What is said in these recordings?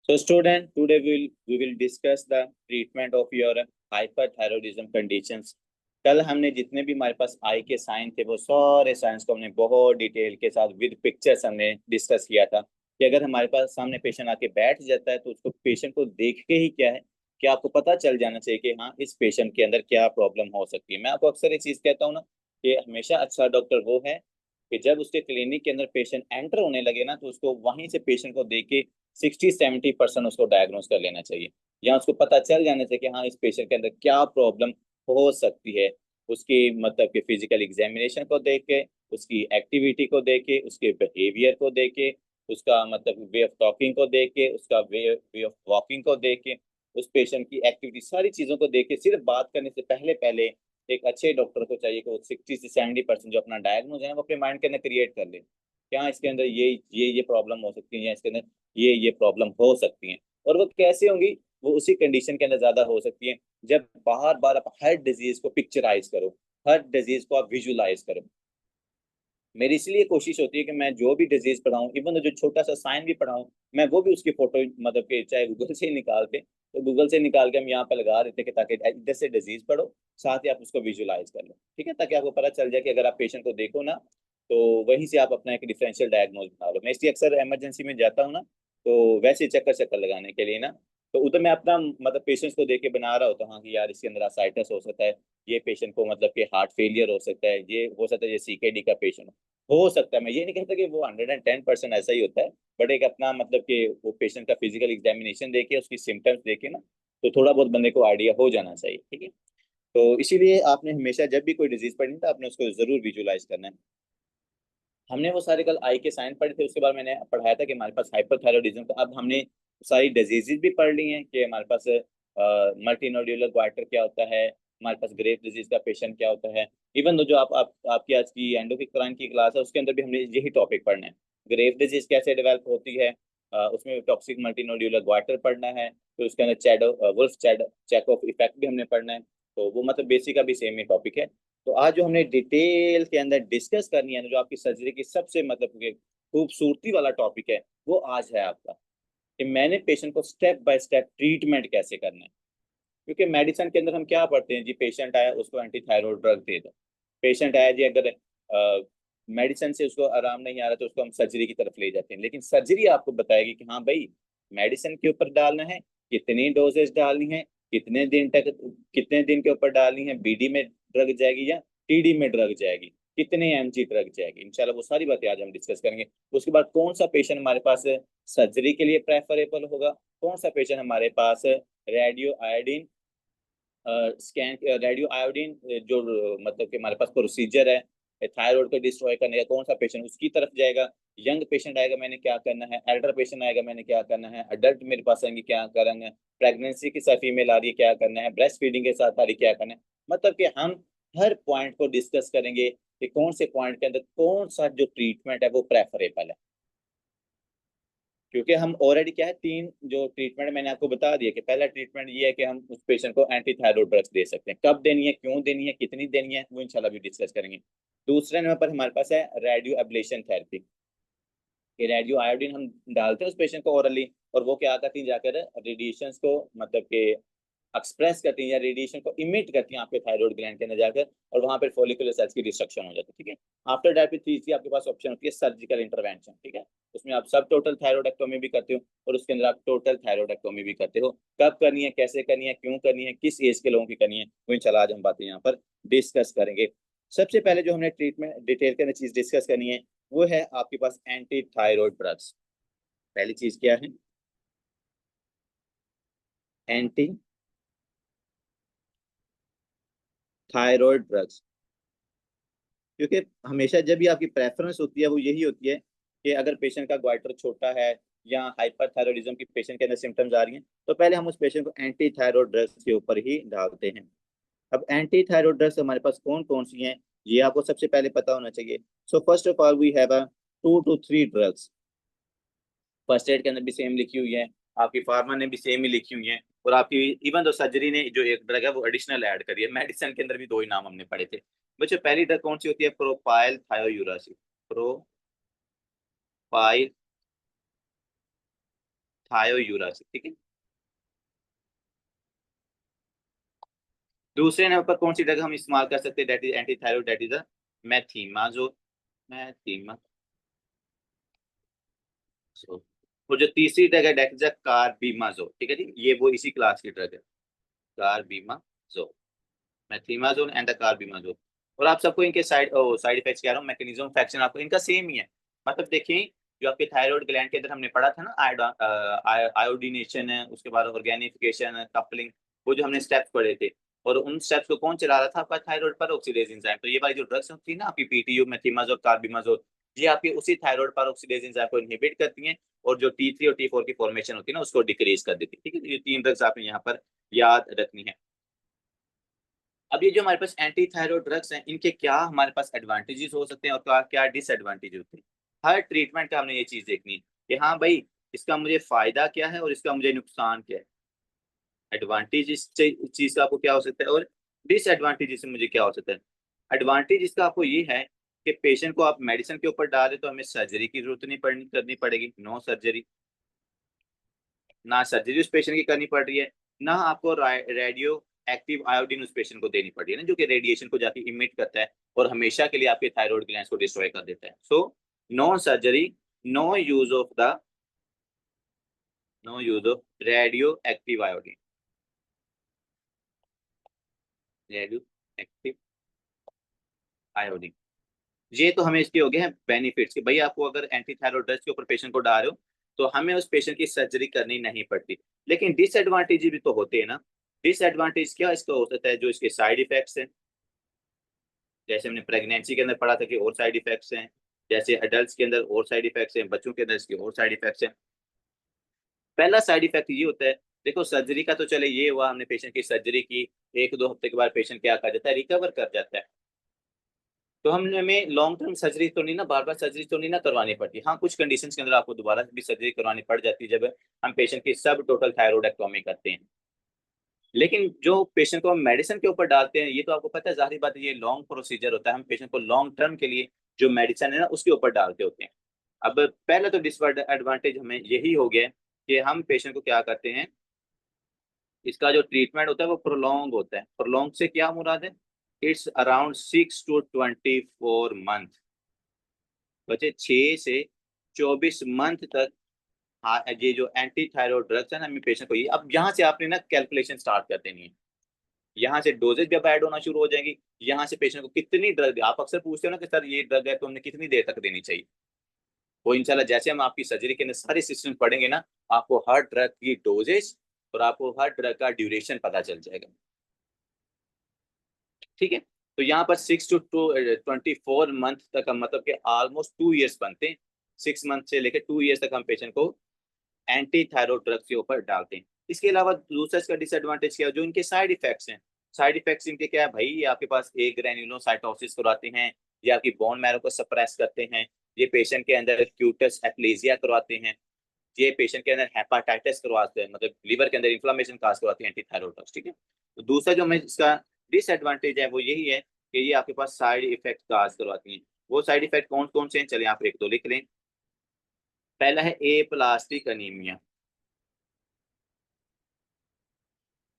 So student, today we will discuss the treatment of your hyperthyroidism conditions. कल हमने जितने भी हमारे पास आई के साइन थे वो सारे साइंस को हमने बहुत डिटेल के साथ विद पिक्चर्स हमने डिस्कस किया था कि अगर हमारे पास सामने पेशेंट आके बैठ जाता है तो उसको पेशेंट को देख के ही क्या है कि आपको पता चल जाना चाहिए कि हाँ इस पेशेंट के अंदर क्या प्रॉब्लम हो सकती है। मैं आपको अक्सर ये चीज कहता हूँ ना कि हमेशा अच्छा डॉक्टर वो है कि जब उसके क्लिनिक के अंदर पेशेंट एंटर होने लगे ना तो उसको वहीं से पेशेंट को देख के 60-70% उसको डायग्नोज कर लेना चाहिए या उसको पता चल जाना चाहिए कि हाँ इस पेशेंट के अंदर क्या प्रॉब्लम हो सकती है। उसकी मतलब कि फिजिकल एग्जामिनेशन को देख के, उसकी एक्टिविटी को देख के, उसके बिहेवियर को देख के, उसका मतलब वे ऑफ टॉकिंग को देख के, उसका वे ऑफ वॉकिंग को देख के, उस पेशेंट की एक्टिविटी सारी चीजों को देख के सिर्फ बात करने से पहले पहले एक अच्छे डॉक्टर को चाहिए कि वो 60 से 70% जो अपना डायग्नोज है वो अपने माइंड के अंदर क्रिएट कर ले। क्या इसके अंदर ये प्रॉब्लम हो सकती है या इसके अंदर ये प्रॉब्लम हो सकती है। और वो कैसे होंगी, वो उसी कंडीशन के अंदर ज्यादा हो सकती है जब बार बार आप हर डिजीज को पिक्चराइज करो, हर डिजीज को आप विजुलाइज करो। मेरी इसलिए कोशिश होती है कि मैं जो भी डिजीज पढ़ाऊँ, इवन जो छोटा सा साइन भी पढ़ाऊँ, मैं वो भी उसकी फोटो मतलब कि चाहे गूगल से ही निकाल के, तो गूगल से निकाल के हम यहाँ पे लगा देते हैं कि ताकि इधर से डिजीज पढ़ो, साथ ही आप उसको विजुलाइज कर लो, ठीक है, ताकि आपको पता चल जाए कि अगर आप पेशेंट को देखो ना तो वहीं से आप अपना एक डिफरेंशियल डायग्नोज बना लो। मैं इसलिए अक्सर इमरजेंसी में जाता हूँ ना तो वैसे चक्कर चक्कर लगाने के लिए ना, तो उधर मैं अपना मतलब पेशेंट्स को देख के बना रहा होता हूँ हाँ कि यार इसके अंदर असाइटस हो सकता है, ये पेशेंट को मतलब कि हार्ट फेलियर हो सकता है, ये हो सकता है ये सीकेडी का पेशेंट हो सकता है। मैं ये नहीं कहता कि वो 110% ऐसा ही होता है, बट एक अपना मतलब कि वो पेशेंट का फिजिकल एग्जामिनेशन देखे, उसकी सिम्टम्स देखे ना, तो थोड़ा बहुत बंदे को आइडिया हो जाना चाहिए, ठीक है। तो इसीलिए आपने हमेशा जब भी कोई डिजीज पढ़नी तो आपने उसको जरूर विजुलाइज करना है। हमने वो सारे कल आई के साइन पढ़े थे, उसके बाद मैंने पढ़ाया था कि हमारे पास हाइपरथायरॉयडिज्म का, अब हमने सारी डिजीजेज भी पढ़ ली हैं कि हमारे पास मल्टी नोड्यूलर ग्वाइटर क्या होता है, हमारे पास ग्रेव डिजीज का पेशेंट क्या होता है। इवन जो आपकी आज की एंडोक्राइन की क्लास है उसके अंदर भी हमने यही टॉपिक पढ़ना है। ग्रेव डिजीज कैसे डेवलप होती है, उसमें टॉक्सिक मल्टी नोड्यूलर ग्वाइटर पढ़ना है, फिर उसके अंदर चैडो वुल्फ चेक ऑफ इफेक्ट भी हमने पढ़ना है। तो वो मतलब बेसिक का भी सेम ही टॉपिक है। तो आज जो हमने डिटेल के अंदर डिस्कस करनी है ना, जो आपकी सर्जरी की सबसे मतलब कि खूबसूरती वाला टॉपिक है, वो आज है आपका कि मैंने पेशेंट को स्टेप बाय स्टेप ट्रीटमेंट कैसे करना है। क्योंकि मेडिसिन के अंदर हम क्या पढ़ते हैं जी, पेशेंट आया उसको एंटी थायराइड ड्रग दे दो, पेशेंट आया जी अगर मेडिसिन से उसको आराम नहीं आ रहा तो उसको हम सर्जरी की तरफ ले जाते हैं। लेकिन सर्जरी आपको बताएगी कि हाँ भाई मेडिसिन के ऊपर डालना है, कितनी डोजेज डालनी है, कितने दिन तक, कितने दिन के ऊपर डालनी है, बीडी में ड्रग जाएगी या टीडी में ड्रग जाएगी, कितने एमजी ड्रग जाएगी, इंशाल्लाह वो सारी बातें आज हम डिस्कस करेंगे। उसके बाद कौन सा पेशेंट हमारे पास सर्जरी के लिए प्रेफरेबल होगा, कौन सा पेशेंट हमारे पास radio iodine scan, radio iodine जो मतलब कि हमारे पास प्रोसीजर है थायराइड को डिस्ट्रॉय करने का, कौन सा पेशेंट उसकी तरफ जाएगा। यंग पेशेंट आएगा मैंने क्या करना है, एल्डर पेशेंट आएगा मैंने क्या करना है, अडल्ट मेरे पास आएंगे क्या करेंगे, प्रेगनेंसी के साथ फीमेल आ रही है क्या करना है, ब्रेस्ट फीडिंग के साथ आ रही है क्या करना है। मतलब कि हम हर पॉइंट को डिस्कस करेंगे कि कौन से पॉइंट के अंदर कौन सा जो ट्रीटमेंट है वो प्रेफरेबल है। क्योंकि हम ऑलरेडी क्या है, तीन जो ट्रीटमेंट मैंने आपको बता दिया कि पहला ट्रीटमेंट ये है कि हम उस पेशेंट को एंटी थायराइड ड्रग्स दे सकते हैं, कब देनी है, क्यों देनी है, कितनी देनी है, वो इंशाल्लाह भी डिस्कस करेंगे। दूसरे नंबर पर हमारे पास है रेडियो एब्लेशन थेरेपी, कि रेडियो आयोडीन हम डालते हैं उस पेशेंट को ओरली, और वो क्या करती है जाकर रेडिएशन को मतलब कि एक्सप्रेस करती हैं या रेडिएशन को इमिट करती हैं आपके थायराइड ग्लैंड के अंदर जाकर, और वहां पर फॉलिकुलर सेल्स की डिस्ट्रक्शन हो जाती है, ठीक है। आफ्टर दैट तीसरी आपके पास ऑप्शन होती है सर्जिकल इंटरवेंशन, ठीक है। उसमें आप सब टोटल थायराइडेक्टोमी भी करते हो और उसके अंदर आप टोटल थायराइडेक्टोमी भी करते हो। कब करनी है, कैसे करनी है, क्यों करनी है, किस एज के लोगों की करनी है, वो इंशाल्लाह आज हम बातें यहाँ पर डिस्कस करेंगे। सबसे पहले जो हमने ट्रीटमेंट डिटेल के अंदर चीज डिस्कस करनी है वो है आपके पास एंटी थायराइड ड्रग्स। पहली चीज क्या है, एंटी थायराइड ड्रग्स। क्योंकि हमेशा जब भी आपकी प्रेफरेंस होती है वो यही होती है कि अगर पेशेंट का ग्वाइटर छोटा है या हाइपरथायरॉयडिज्म की पेशेंट के अंदर सिम्टम्स आ रही हैं तो पहले हम उस पेशेंट को एंटी थायराइड ड्रग्स के ऊपर ही डालते हैं। अब एंटी थायराइड ड्रग्स हमारे पास कौन कौन सी हैं ये आपको सबसे पहले पता होना चाहिए। So first of all we have 2 to 3 drugs. First aid के अंदर भी सेम लिखी हुई है, आपकी फार्मा ने भी सेम ही लिखी हुई है, और आपकी इवन तो सर्जरी ने जो एक ड्रग है वो एडिशनल ऐड करी है। मेडिसिन के अंदर भी दो ही नाम हमने पढ़े थे बच्चों। पहली ड्रग कौन सी होती है, प्रोपाइल थायोयूरासिल, प्रोपाइल थायोयूरासिल, ठीक है। दूसरे नंबर पर कौन सी ड्रग हम इस्तेमाल कर सकते हैं that is anti thyroid, that is methimazole, methimazole. और जो तीसरी ड्रग है दैट इज कार्बिमाजोल, ठीक है जी, ये वो इसी क्लास की ड्रग है, कार्बिमाजोल, मैथीमाजोल एंड द कार्बिमाजोल। और आप सबको इनके साइड इफेक्ट्स कह रहा हूँ, मैकेनिज्म ऑफ एक्शन आपको इनका सेम ही है। मतलब देखिए, जो आपके थायराइड ग्लैंड के अंदर हमने पढ़ा था ना, आयोडीनेशन है, उसके बाद ऑर्गेनिफिकेशन, कपलिंग, वो जो हमने स्टेप्स पढ़े थे, और उन स्टेप्स को कौन चला रहा था? आपका थायराइड पर ऑक्सीडेज एंजाइम। तो ये वाली जो ड्रग्स होती है ना आपकी पीटीयू, मेथिमाजोल, कार्बिमाजोल, ये आपके उसी थायराइड पर ऑक्सीडेज एंजाइम को इनहिबिट करती हैं, और जो T3 और T4 की फॉर्मेशन होती है ना उसको डिक्रीज कर देती है, ठीक है। तो ये तीन ड्रग्स आपने यहाँ पर याद रखनी है। अब ये जो हमारे पास एंटी थायराइड ड्रग्स हैं, इनके क्या हमारे पास एडवांटेजेस हो सकते हैं और क्या क्या डिसएडवांटेज होते हैं। हर ट्रीटमेंट का हमने ये चीज देखनी है कि हाँ भाई, इसका मुझे फायदा क्या है और इसका मुझे नुकसान क्या है। एडवांटेज इस चीज का आपको क्या हो सकता है और डिसएडवांटेज इससे मुझे क्या हो सकता है। एडवांटेज इसका आपको ये है कि पेशेंट को आप मेडिसिन के ऊपर डालें तो हमें सर्जरी की जरूरत नहीं करनी पड़ेगी, नो सर्जरी। ना सर्जरी उस पेशेंट की करनी पड़ रही है, ना आपको रेडियो एक्टिव आयोडीन उस पेशेंट को देनी पड़ रही है ना, जो कि रेडिएशन को जाके इमिट करता है और हमेशा के लिए आपके थायराइड ग्लैंड्स को डिस्ट्रॉय कर देता है। So no surgery, no use of the no use of radioactive iodine, radioactive iodine. ये तो हमें इसके हो गए हैं बेनिफिट्स कि भाई आपको अगर एंटी थायराइड ड्रग्स के ऊपर पेशेंट को डाल रहे हो तो हमें उस पेशेंट की सर्जरी करनी नहीं पड़ती। लेकिन डिसएडवांटेज भी तो होते हैं ना। डिसएडवांटेज क्या इसका हो सकता है? जो इसके साइड इफेक्ट्स हैं, जैसे हमने प्रेगनेंसी के अंदर पढ़ा था कि और साइड इफेक्ट्स हैं, जैसे अडल्ट के अंदर और साइड इफेक्ट्स हैं, बच्चों के अंदर इसके और साइड इफेक्ट्स हैं। पहला साइड इफेक्ट ये होता है, देखो सर्जरी का तो चले ये हुआ, हमने पेशेंट की सर्जरी की, एक दो हफ्ते के बाद पेशेंट क्या कर जाता है, रिकवर कर जाता है। तो हमें लॉन्ग टर्म सर्जरी तो नहीं ना, बार बार सर्जरी तो नहीं ना करवानी पड़ती। हाँ, कुछ कंडीशंस के अंदर आपको दोबारा भी सर्जरी करवानी पड़ जाती है जब हम पेशेंट की सब टोटल थायरोइडेक्टोमी करते हैं। लेकिन जो पेशेंट को हम मेडिसिन के ऊपर डालते हैं, ये तो आपको पता है, जाहिर बात है ये लॉन्ग प्रोसीजर होता है, हम पेशेंट को लॉन्ग टर्म के लिए जो मेडिसिन है ना उसके ऊपर डालते होते हैं। अब पहले तो डिसएडवांटेज हमें यही हो गया कि हम पेशेंट को क्या करते हैं, इसका जो ट्रीटमेंट होता है वो प्रोलॉन्ग होता है। प्रोलॉन्ग से क्या मुराद है? इट्स अराउंड 6 to 24 month, बचे 6 से 24 मंथ तक। हाँ, ये जो एंटी थायराइड ड्रग्स है ना, हमें पेशेंट को ये, अब यहाँ से आपने ना कैलकुलेशन स्टार्ट कर देनी है। यहाँ से डोजेज भी अब ऐड होना शुरू हो जाएंगी। यहाँ से पेशेंट को कितनी ड्रग, आप अक्सर पूछते हो ना कि सर ये ड्रग है तो हमने कितनी देर तक देनी चाहिए। वो इंशाल्लाह जैसे हम आपकी सर्जरी के अंदर सारे सिस्टम पढ़ेंगे ना, आपको हर ड्रग की डोजेज और आपको हर ड्रग का ड्यूरेशन पता चल जाएगा, ठीक है। तो यहाँ पर 6 to 24 मंथ तक हम, मतलब कि ऑलमोस्ट 2 years बनते हैं। 6 मंथ से लेकर 2 years तक हम पेशेंट को एंटी थायराइड ड्रग्स के ऊपर डालते हैं। इसके अलावा दूसरा इसका डिसएडवांटेज क्या है? जो इनके साइड इफेक्ट्स हैं। साइड इफेक्ट्स इनके क्या है भाई? ये आपके पास एक ग्रेन्युलोसाइटोसिस करवाते हैं, ये आपकी बोन मैरो को सप्रेस करते हैं, ये पेशेंट के अंदर क्यूटस एप्लेजिया करवाते हैं, ये पेशेंट के अंदर हेपाटाइटिस करवाते हैं, मतलब लीवर के अंदर इन्फ्लामेशन काज करवाते हैं एंटी थायराइड ड्रग्स, ठीक है। तो दूसरा जो हमें इसका डिसएडवांटेज है वो यही है कि ये आपके पास साइड इफेक्ट काज करवाती हैं। वो साइड इफेक्ट कौन कौन से हैं, चलिए आप एक दो लिख लें। पहला है ए प्लास्टिक अनीमिया।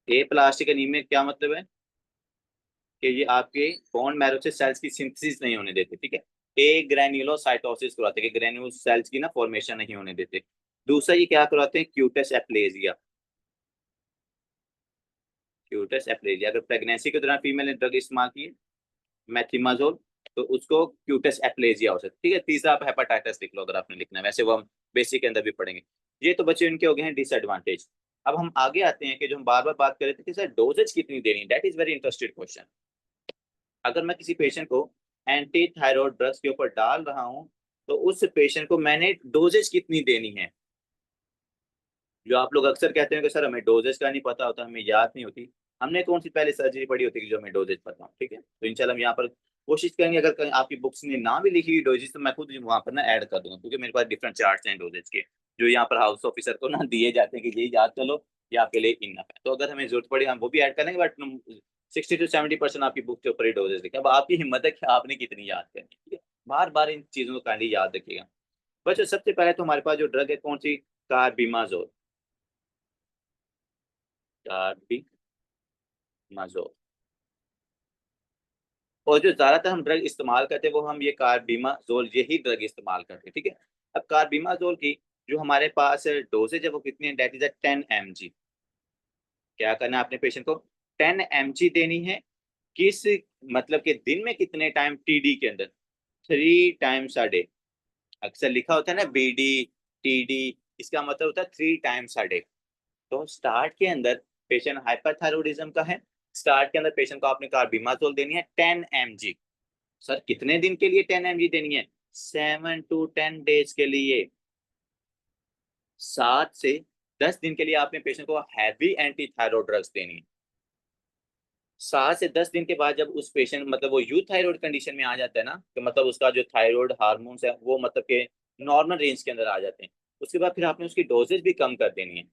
ए प्लास्टिक एनीमिया क्या मतलब है? कि ये आपके बोन मैरो से सेल्स की सिंथेसिस नहीं होने देते, ठीक है। ए ग्रेन्युलोसाइटोसिस करवाते हैं कि ग्रेन्यूल सेल्स की ना फॉर्मेशन नहीं होने देते। दूसरा ये क्या करवाते हैं? क्यूटस एप्लेजिया। क्यूटस एप्लेजिया, अगर प्रेगनेंसी के दौरान फीमेल ने ड्रग इस्तेमाल की है मेथिमाजोल, तो उसको क्यूटस एप्लेजिया हो सकता है, ठीक है। तीसरा आप हेपाटाइटिस लिख लो अगर आपने लिखना है, वैसे वो हम बेसिक के अंदर भी पढ़ेंगे। ये तो बच्चे इनके हो गए हैं डिसएडवांटेज। अब हम आगे आते हैं कि जो हम बार बार बात कर रहे थे कि सर डोजेज कितनी देनी, that is very interested question. अगर मैं किसी पेशेंट को एंटी थायराइड ड्रग्स के ऊपर डाल रहा हूं तो उस पेशेंट को मैंने डोजेज कितनी देनी है। जो आप लोग अक्सर कहते हैं कि सर हमें डोजेज का नहीं पता होता, हमें याद नहीं होती। हमने कौन सी पहले सर्जरी पढ़ी होती है कि जो हमें डोजेज पता हो, ठीक है। तो इंशाल्लाह हम यहाँ पर कोशिश करेंगे, अगर कहीं आपकी बुक्स में ना भी लिखी हुई डोजेज तो मैं खुद वहाँ पर ना ऐड कर दूंगा, क्योंकि मेरे पास डिफरेंट चार्ट्स हैं डोजेज के, जो यहाँ पर हाउस ऑफिसर को ना दिए जाते हैं कि यही याद कर लो, ये आपके लिए इनफ है। तो अगर हमें जरूरत पड़ी हम वो भी ऐड करेंगे, बट 60 to 70% आपकी बुक के ऊपर ही डोजेज लिखे। अब आपकी हिम्मत है कि आपने कितनी याद करनी है, ठीक है। बार बार इन चीजों को काइंडली याद रखिएगा। बच्चों सबसे पहले तो हमारे पास जो ड्रग है कौन सी, कार्बिमाजोल। कार्बिमाजोल। और जो ज्यादातर हम ड्रग इस्तेमाल करते हैं वो हम ये कार्बिमाजोल यही ड्रग इस्तेमाल करते हैं, ठीक है। अब कार्बिमाजोल की जो हमारे पास डोजेज है वो कितनी है, डेट इज 10 mg। क्या करना है अपने पेशेंट को, 10 mg देनी है। किस मतलब के दिन में कितने टाइम, टीडी के अंदर 3 टाइम्स अ डे। अक्सर लिखा होता है ना बीडी टीडी, इसका मतलब होता है 3 टाइम्स अ डे। तो स्टार्ट के अंदर पेशेंट हाइपरथायरॉयडिज्म का है, स्टार्ट के अंदर पेशेंट को आपने कार्बिमाजोल देनी है 10 mg। सर कितने दिन के लिए 10 mg देनी है, 7 to 10 डेज के लिए। 7 से 10 दिन के लिए आपने पेशेंट को हैवी एंटी थायरॉयड ड्रग्स देनी है। 7 से 10 दिन के बाद जब उस पेशेंट मतलब वो यूथ थायराइड कंडीशन में आ जाता है ना, तो मतलब उसका जो थायराइड हार्मोन्स है वो मतलब के नॉर्मल रेंज के अंदर आ जाते हैं, उसके बाद फिर आपने उसकी डोजेज भी कम कर देनी है।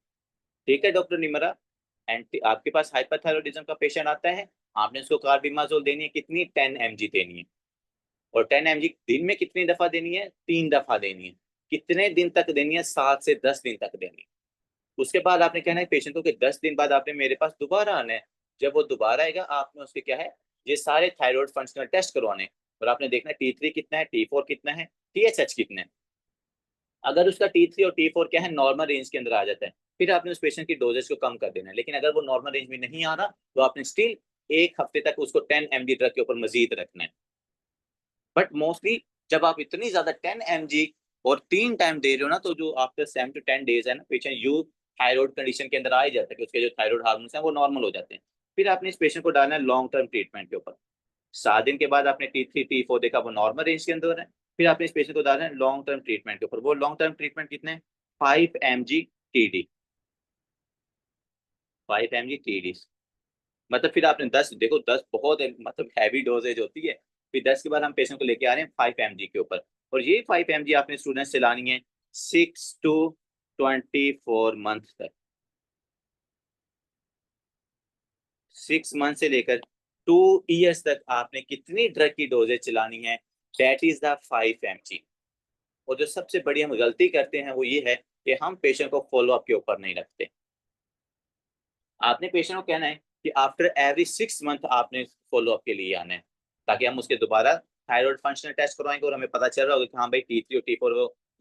ठीक है डॉक्टर निमरा, एंटी आपके पास हाइपरथायरॉयडिज्म का पेशेंट आता है, आपने उसको कार्बिमाजोल देनी है, कितनी 10 mg देनी है। और 10 mg दिन में कितनी दफा देनी है, 3 दफा देनी है। कितने दिन तक देनी है, 7 से 10 दिन तक देनी है। उसके बाद आपने कहना है पेशेंट को कि 10 दिन बाद आपने मेरे पास दोबारा आना है। जब वो दोबारा आएगा आपने उसके क्या है, ये सारे थायराइड फंक्शनल टेस्ट करवाने हैं। और आपने देखना है T3 कितना है, T4 कितना है, TSH कितना है। अगर उसका T3 और T4 क्या है, नॉर्मल रेंज के अंदर आ जाता है, फिर आपने उस पेशेंट की डोजेज को कम कर देना है। लेकिन अगर वो नॉर्मल रेंज में नहीं आ रहा तो आपने स्टिल 1 हफ्ते तक उसको 10 mg ड्रग के ऊपर मजीद रखना है। बट मोस्टली जब आप इतनी ज्यादा 10 mg और 3 टाइम दे रहे हो ना, तो जो आफ्टर 7 to 10 डेज है ना, पेशेंट यू थायराइड कंडीशन के अंदर आ ही जाता है कि उसके जो थायराइड हार्मोन्स हैं वो नॉर्मल हो जाते हैं। फिर आपने इस पेशेंट को डालना है लॉन्ग टर्म ट्रीटमेंट के ऊपर। 7 दिन के बाद आपने T3 T4 देखा वो नॉर्मल रेंज के अंदर है, फिर आपने इस पेशेंट को डालना है लॉन्ग टर्म ट्रीटमेंट के ऊपर। वो लॉन्ग टर्म ट्रीटमेंट कितने, 5 mg TD, 5 mg TD। मतलब फिर आपने 10 देखो, 10 बहुत मतलब हैवी डोजेज होती है। फिर 10 के बाद हम पेशेंट को लेके आ रहे हैं 5 mg के ऊपर। और ये 5 mg आपने स्टूडेंट्स चलानी है 6 to 24 मंथ तक। 6 मंथ से लेकर 2 इयर्स तक आपने कितनी ड्रग की डोजेज चलानी है, दैट इज द 5 mg। और जो सबसे बड़ी हम गलती करते हैं वो ये है कि हम पेशेंट को फॉलो अप के ऊपर नहीं रखते। आपने पेशेंट को कहना है कि आफ्टर एवरी 6 मंथ आपने फॉलो अप के लिए आना है, ताकि हम उसके दोबारा थायराइड फंक्शनल टेस्ट करवाएंगे और हमें पता चल रहा होगा कि हाँ भाई T3 और T4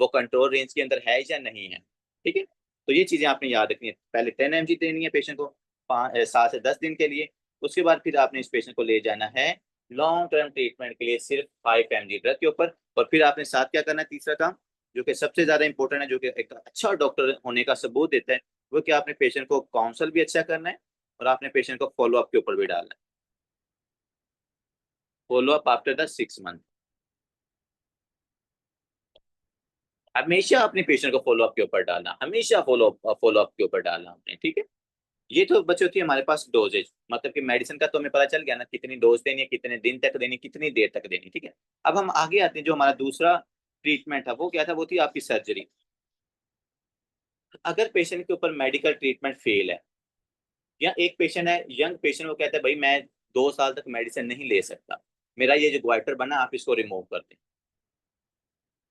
वो कंट्रोल रेंज के अंदर है या नहीं है। ठीक है, तो ये चीजें आपने याद रखनी है। पहले 10 mg देनी है पेशेंट को 7 से 10 दिन के लिए। उसके बाद फिर आपने इस पेशेंट को ले जाना है लॉन्ग टर्म ट्रीटमेंट के लिए सिर्फ 5 mg ड्रग के ऊपर। और फिर आपने साथ क्या करना है, तीसरा काम जो कि सबसे ज्यादा इंपॉर्टेंट है, जो कि एक अच्छा डॉक्टर होने का सबूत देता है, वो कि आपने पेशेंट को काउंसल भी अच्छा करना है और आपने पेशेंट को फॉलो अप के ऊपर भी डालना है, follow up after the 6 month. हमेशा अपने पेशेंट को फॉलो अप के ऊपर डालना, हमेशा फॉलो अप के ऊपर डालना आपने, ठीक है। ये तो बच्चों थी हमारे पास डोजेज, मतलब कि मेडिसिन का तो हमें पता चल गया ना, कितनी डोज देनी है, कितने दिन तक देनी, कितनी देर तक देनी, ठीक है। अब हम आगे आते हैं, जो हमारा दूसरा ट्रीटमेंट था वो क्या था, वो थी आपकी सर्जरी। अगर पेशेंट के ऊपर मेडिकल ट्रीटमेंट फेल है, या एक पेशेंट है यंग पेशेंट, वो कहता है भाई मैं 2 साल तक मेडिसिन नहीं ले सकता, मेरा ये जो ग्वाइटर बना आप इसको रिमूव कर दें।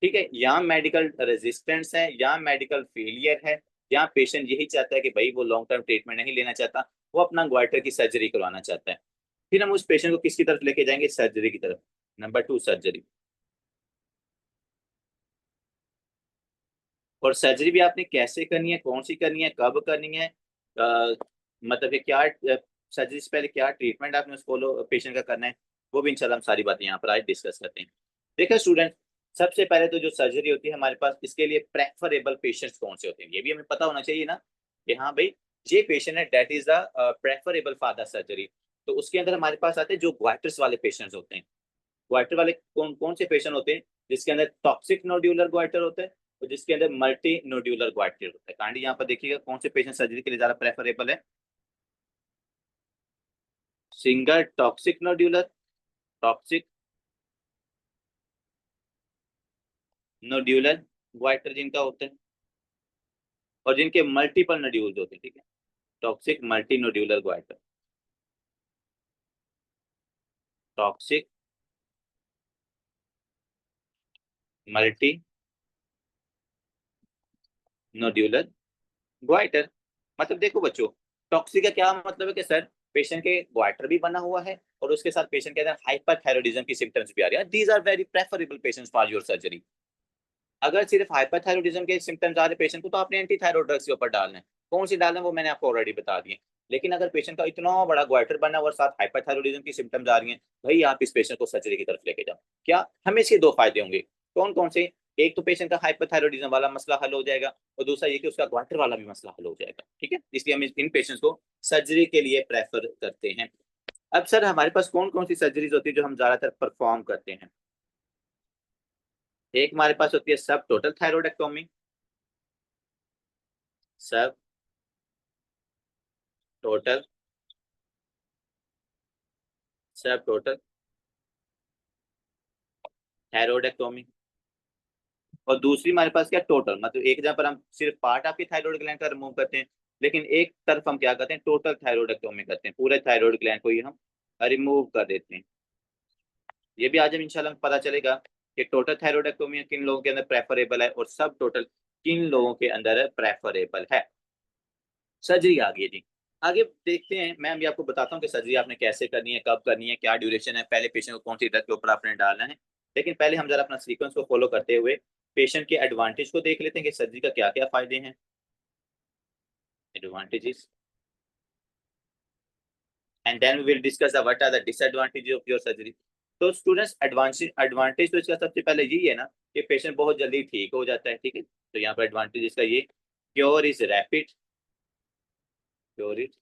ठीक है, या मेडिकल रेजिस्टेंस है या मेडिकल फेलियर है, या पेशेंट यही चाहता है कि भाई वो लॉन्ग टर्म ट्रीटमेंट नहीं लेना चाहता, वो अपना ग्वाइटर की सर्जरी करवाना चाहता है। फिर हम उस पेशेंट को किसकी तरफ लेके जाएंगे, सर्जरी की तरफ। Number 2 surgery. और सर्जरी भी आपने कैसे करनी है, कौन सी करनी है, कब करनी है, मतलब कि क्या सर्जरी से पहले क्या ट्रीटमेंट आपने उस फॉलो पेशेंट का करना है, वो भी इंशाल्लाह हम सारी बातें यहाँ पर आज डिस्कस करते हैं। देखिए स्टूडेंट, सबसे पहले तो जो सर्जरी होती है हमारे पास, इसके लिए प्रेफरेबल पेशेंट्स कौन से होते हैं ये भी हमें पता होना चाहिए ना, कि हाँ भाई ये पेशेंट है that is the preferable for the surgery. तो उसके अंदर हमारे पास आते हैं जो ग्वाइटर्स वाले पेशेंट्स होते हैं। ग्वाइटर वाले कौन कौन से पेशेंट होते हैं, जिसके अंदर टॉक्सिक नोड्यूलर ग्वाइटर होता है और जिसके अंदर मल्टी नोड्यूलर ग्वाइटर होता है। कांडी यहाँ पर देखिएगा कौन से पेशेंट सर्जरी के लिए ज्यादा प्रेफरेबल है। Single toxic nodular, toxic nodular goitre जिनका होता है, और जिनके मल्टीपल नोड्यूल्स होते हैं, ठीक है। Toxic multi nodular goitre, toxic multi nodular goitre. मतलब देखो बच्चों, टॉक्सिक का क्या मतलब है कि सर पेशेंट के ग्वाइटर भी बना हुआ है और उसके साथ पेशेंट के अंदर हाइपरथायरॉयडिज्म की सिम्टम्स भी आ रही है। These are very preferable patients for your surgery. अगर सिर्फ हाइपरथायरॉयडिज्म के सिम्टम्स आ रहे पेशेंट को तो आपने एंटी थायराइड ड्रग्स के ऊपर डालना है। कौन सी डालना है वो मैंने आपको ऑलरेडी बता दिए। लेकिन अगर पेशेंट का इतना बड़ा ग्वाइटर बना हुआ और साथ हाइपरथायरॉयडिज्म की सिम्टम्स आ रही हैं, भाई आप इस पेशेंट को सर्जरी की तरफ लेके जाओ। क्या हमें इसके दो फायदे होंगे, कौन कौन से? एक तो पेशेंट का हाइपरथायरॉयडिज्म वाला मसला हल हो जाएगा और दूसरा ये कि उसका ग्वाइटर वाला भी मसला हल हो जाएगा। ठीक है, इसलिए हम इन पेशेंट्स को सर्जरी के लिए प्रेफर करते हैं। अब सर हमारे पास कौन कौन सी सर्जरीज होती है जो हम ज्यादातर परफॉर्म करते हैं? एक हमारे पास होती है सब टोटल थायरोइडेक्टोमी। सब टोटल, सब टोटल थायरोइडेक्टोमी। और दूसरी हमारे पास क्या, टोटल, मतलब एक जगह पर हम सिर्फ पार्ट आपके थायराइड ग्लैंड का रिमूव करते हैं, लेकिन एक तरफ हम क्या करते हैं, टोटल थायरोइडेक्टोमी करते हैं, पूरे थायराइड ग्लैंड को ही हम रिमूव कर देते हैं। ये भी आज हम इंशाल्लाह पता चलेगा कि टोटल थायरोइडेक्टोमी किन लोगों के अंदर प्रेफरेबल है और सब टोटल किन लोगों के अंदर प्रेफरेबल है। सर्जरी आ गई जी, आगे देखते हैं। मैं अभी आपको बताता हूँ कि सर्जरी आपने कैसे करनी है, कब करनी है, क्या ड्यूरेशन है, पहले पेशेंट को कौन सी ड्रग के ऊपर आपने डालना है। लेकिन पहले हम जरा अपना सीक्वेंस को फॉलो करते हुए पेशेंट के एडवांटेज को देख लेते हैं कि सर्जरी का क्या क्या फायदे हैं। Advantages and then we will discuss the what are the disadvantages of your surgery. तो स्टूडेंट्स एडवांटेज एडवांटेज तो इसका सबसे पहले यही है ना कि पेशेंट बहुत जल्दी ठीक हो जाता है। ठीक है, तो यहाँ पर एडवांटेज इसका ये, cure is rapid, cure is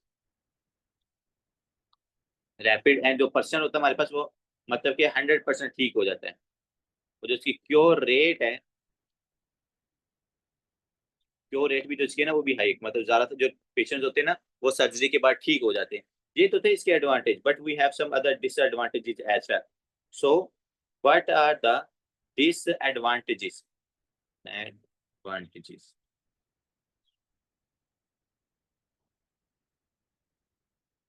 rapid, and जो पर्सन होता है हमारे पास वो मतलब कि 100% ठीक हो जाता है। और जो उसकी क्योर रेट है, क्योर रेट भी जो इसकी है ना वो भी हाई, मतलब ज्यादातर जो पेशेंट्स होते हैं ना वो सर्जरी के बाद ठीक हो जाते हैं। ये तो थे इसके advantage, but we have some other disadvantages as well. So what are the disadvantages? Advantages,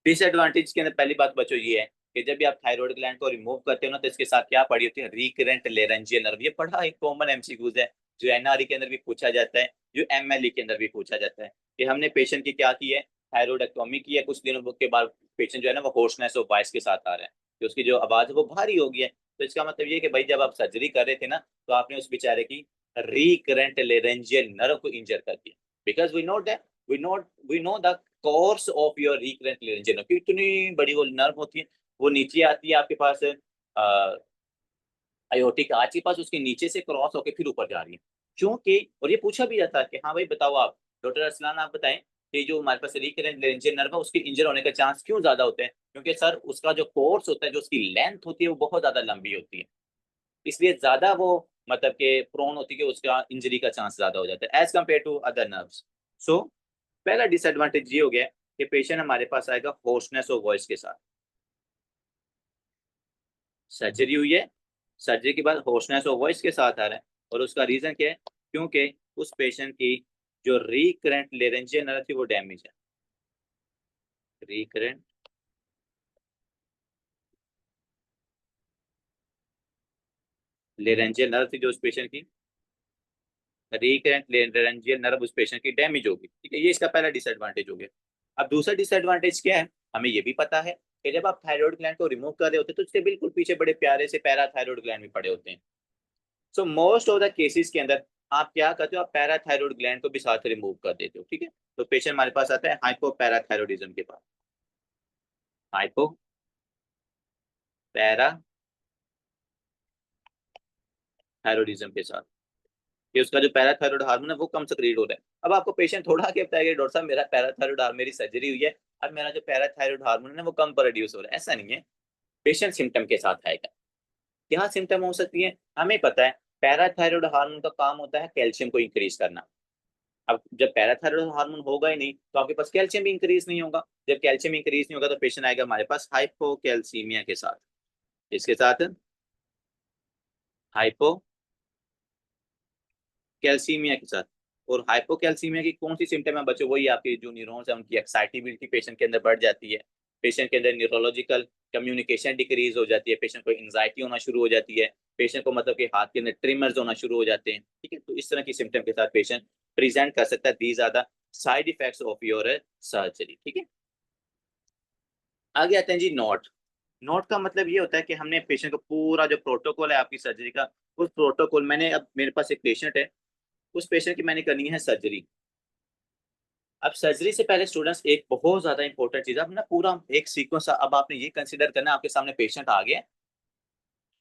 disadvantage के अंदर पहली बात बच्चों ये है कि जब भी आप थायराइड ग्लैंड को रिमूव करते हो ना तो इसके साथ क्या पड़ी होती है, रिकरेंट लेरेंजियल नर्व। ये पढ़ा एक कॉमन एमसीक्यूज है जो एनआरई के अंदर भी पूछा जाता है, जो एमएलई के अंदर भी पूछा जाता है कि हमने पेशेंट की क्या की है, थायरोइडेक्टोमी की है, कुछ दिनों के बाद पेशेंट जो है ना वो होर्सनेस ऑफ वॉइस के साथ आ रहा है, कि उसकी जो आवाज है वो भारी हो गई है। तो इसका मतलब ये कि भाई जब आप सर्जरी कर रहे थे ना तो आपने उस बेचारे की रिकरेंट लेरेंजियल नर्व को इंजर कर दिया। Because we know that, we know the course of your recurrent laryngeal nerve, इतनी बड़ी वो नर्व होती है, वो नीचे आती है आपके पास आयोटिक आर्च के पास, उसके नीचे से क्रॉस होकर फिर ऊपर जा रही है। क्योंकि और ये पूछा भी जाता है कि हाँ भाई बताओ आप डॉक्टर अरसलान आप बताएं कि जो हमारे पास रिकरेंट लेरेंजियल नर्व है उसके इंजर होने का चांस क्यों ज्यादा होते हैं? क्योंकि सर उसका जो कोर्स होता है, जो उसकी लेंथ होती है वो बहुत ज्यादा लंबी होती है, इसलिए ज्यादा वो मतलब के प्रोन होती है कि उसका इंजरी का चांस ज्यादा हो जाता है as compare to other nerves. So पहला डिसएडवांटेज ये हो गया कि पेशेंट हमारे पास आएगा होर्सनेस ऑफ वॉइस के साथ। सर्जरी हुई है, सर्जरी के बाद होर्सनेस ऑफ वॉइस के साथ आ रहा है, और उसका रीजन क्या है? क्योंकि उस पेशेंट की जो रिकरेंट लेरेंजियल नर्व थी वो डैमेज है। रिकरेंट लेरेंजियल नर्व थी जो उस पेशेंट की, रिकरेंट लेरेंजियल नर्व उस पेशेंट की डैमेज होगी। ठीक है, ये इसका पहला डिसएडवांटेज हो गया। अब दूसरा डिसएडवांटेज क्या है, हमें ये भी पता है कि जब आप थायराइड ग्लैंड को रिमूव कर रहे होते हैं तो उसके बिल्कुल पीछे बड़े प्यारे से पैराथायराइड ग्लैंड भी पड़े होते हैं। So most of the cases के अंदर आप क्या करते हो, आप पैराथायराइड ग्लैंड को भी साथ रिमूव कर देते हो। ठीक है, तो पेशेंट हमारे पास आता है हाइपोपैराथायरॉइडिज्म के पास, हाइपोपैराथायरॉइडिज्म के साथ, कि उसका जो पैराथायरॉइड हार्मोन है वो कम सक्रिएट हो रहा है। अब आपको पेशेंट थोड़ा आके बताएगा डॉक्टर साहब मेरा पैराथायरॉइड हार्मोन, मेरी सर्जरी हुई है, अब मेरा जो पैराथायरॉइड हार्मोन है वो कम प्रोड्यूस हो रहा है, ऐसा नहीं है। पेशेंट सिम्टम के साथ आएगा। क्या सिम्टम हो सकती है? हमें पता है पैराथायरॉइड हार्मोन का काम होता है कैल्शियम को इंक्रीज करना। अब जब पैराथायरॉइड हार्मोन होगा ही नहीं तो आपके पास कैल्शियम भी इंक्रीज नहीं होगा। जब कैल्शियम इंक्रीज नहीं होगा तो पेशेंट आएगा हमारे पास हाइपोकैल्सीमिया के साथ। इसके साथ हाइपोकैल्सीमिया के साथ। और हाइपोकैल्सीमिया की कौन सी सिम्टम है बच्चों? वही आपके जो न्यूरॉन्स है उनकी एक्साइटेबिलिटी पेशेंट के अंदर बढ़ जाती है, पेशेंट के अंदर न्यूरोलॉजिकल कम्युनिकेशन डिक्रीज हो जाती है, पेशेंट को एंजाइटी होना शुरू हो जाती है, पेशेंट को मतलब कि हाथ के अंदर ट्रिमर्स होना शुरू हो जाते हैं। ठीक है, तो इस तरह की सिम्टम के साथ पेशेंट प्रेजेंट कर सकता है। These are the side effects of your surgery. ठीक है, आगे आते हैं जी नोट। नोट का मतलब ये होता है कि हमने पेशेंट को पूरा जो प्रोटोकॉल है आपकी सर्जरी का, उस प्रोटोकॉल मैंने, अब मेरे पास एक पेशेंट है, उस पेशेंट की मैंने करनी है सर्जरी। अब सर्जरी से पहले स्टूडेंट्स एक बहुत ज्यादा इंपॉर्टेंट चीज है, अब ना पूरा एक सीक्वेंस, अब आपने ये कंसीडर करना है, आपके सामने पेशेंट आ गया,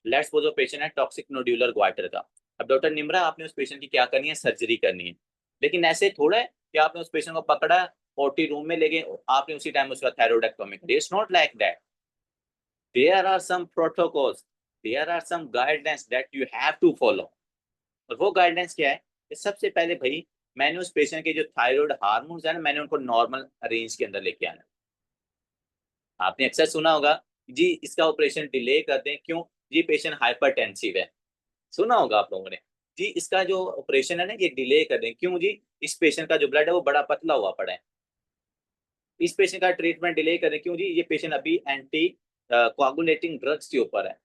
लेट्स सपोज वो पेशेंट है टॉक्सिक नोड्यूलर ग्वाइटर का। अब डॉक्टर निम्रा, आपने उस पेशेंट की क्या करनी है, सर्जरी करनी है। लेकिन ऐसे थोड़ा है कि आपने उस पेशेंट को पकड़ा, ओटी रूम में ले गए, आपने उसी टाइम उसका थायरोइडेक्टोमी कर, it's not like that. There are some protocols, there are some guidelines that you have to follow. और वो गाइडलाइंस क्या है कि सबसे पहले भाई, मैंने उस पेशेंट के जो थायराइड हार्मोन्स है ना, मैंने उनको नॉर्मल रेंज के अंदर लेके आना है। आपने अक्सर सुना होगा जी इसका ऑपरेशन डिले कर दें, क्यों जी पेशेंट हाइपरटेंसिव है, सुना होगा आप लोगों ने। जी इसका जो ऑपरेशन है ना ये डिले कर दें, क्यों जी इस पेशेंट का जो ब्लड है वो बड़ा पतला हुआ पड़ा है। इस पेशेंट का ट्रीटमेंट डिले कर दें, क्यों जी ये पेशेंट अभी एंटी कोआगुलेटिंग ड्रग्स के ऊपर है।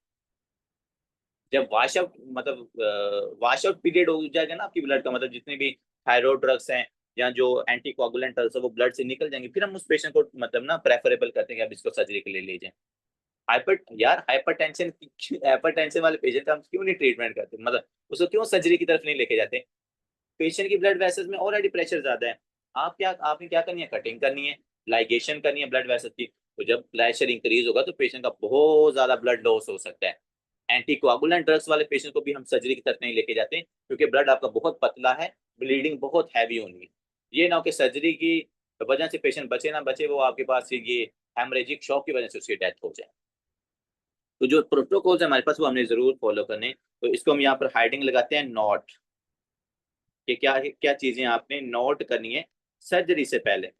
जब वॉश आउट, मतलब वॉश आउट पीरियड हो जाएगा ना आपकी ब्लड का, मतलब जितने भी थायराइड ड्रग्स हैं या जो एंटी कोआगुलेंट ड्रग्स है वो ब्लड से निकल जाएंगे, फिर हम उस पेशेंट को मतलब ना प्रेफरेबल करते हैं कि आप इसको सर्जरी के लिए ले जाएं। हाइपरटेंशन, हाइपरटेंशन वाले पेशेंट का हम क्यों नहीं ट्रीटमेंट करते, मतलब उसको क्यों सर्जरी की तरफ नहीं लेके जाते। पेशेंट की ब्लड वेसल्स में ऑलरेडी प्रेशर ज्यादा है, आपने क्या करनी है, कटिंग करनी है, लाइगेशन करनी है ब्लड वेसल की। तो जब प्रेशर इंक्रीज होगा तो पेशेंट का बहुत ज्यादा ब्लड लॉस हो सकता है। एंटीकोआगुलेंट ड्रग्स वाले पेशेंट को भी हम सर्जरी की तरफ नहीं लेके जाते, क्योंकि ब्लड आपका बहुत पतला है, ब्लीडिंग बहुत हैवी होनी है। ये ना हो कि सर्जरी की वजह से पेशेंट बचे ना बचे, वो आपके पास ये हेमरेजिक शॉक की वजह से उसकी डेथ हो जाए। तो जो प्रोटोकॉल्स है हमारे पास वो हमने जरूर फॉलो करने। तो इसको हम यहाँ पर हाइडिंग लगाते हैं नोट, कि क्या क्या चीजें आपने नोट करनी है सर्जरी से पहले।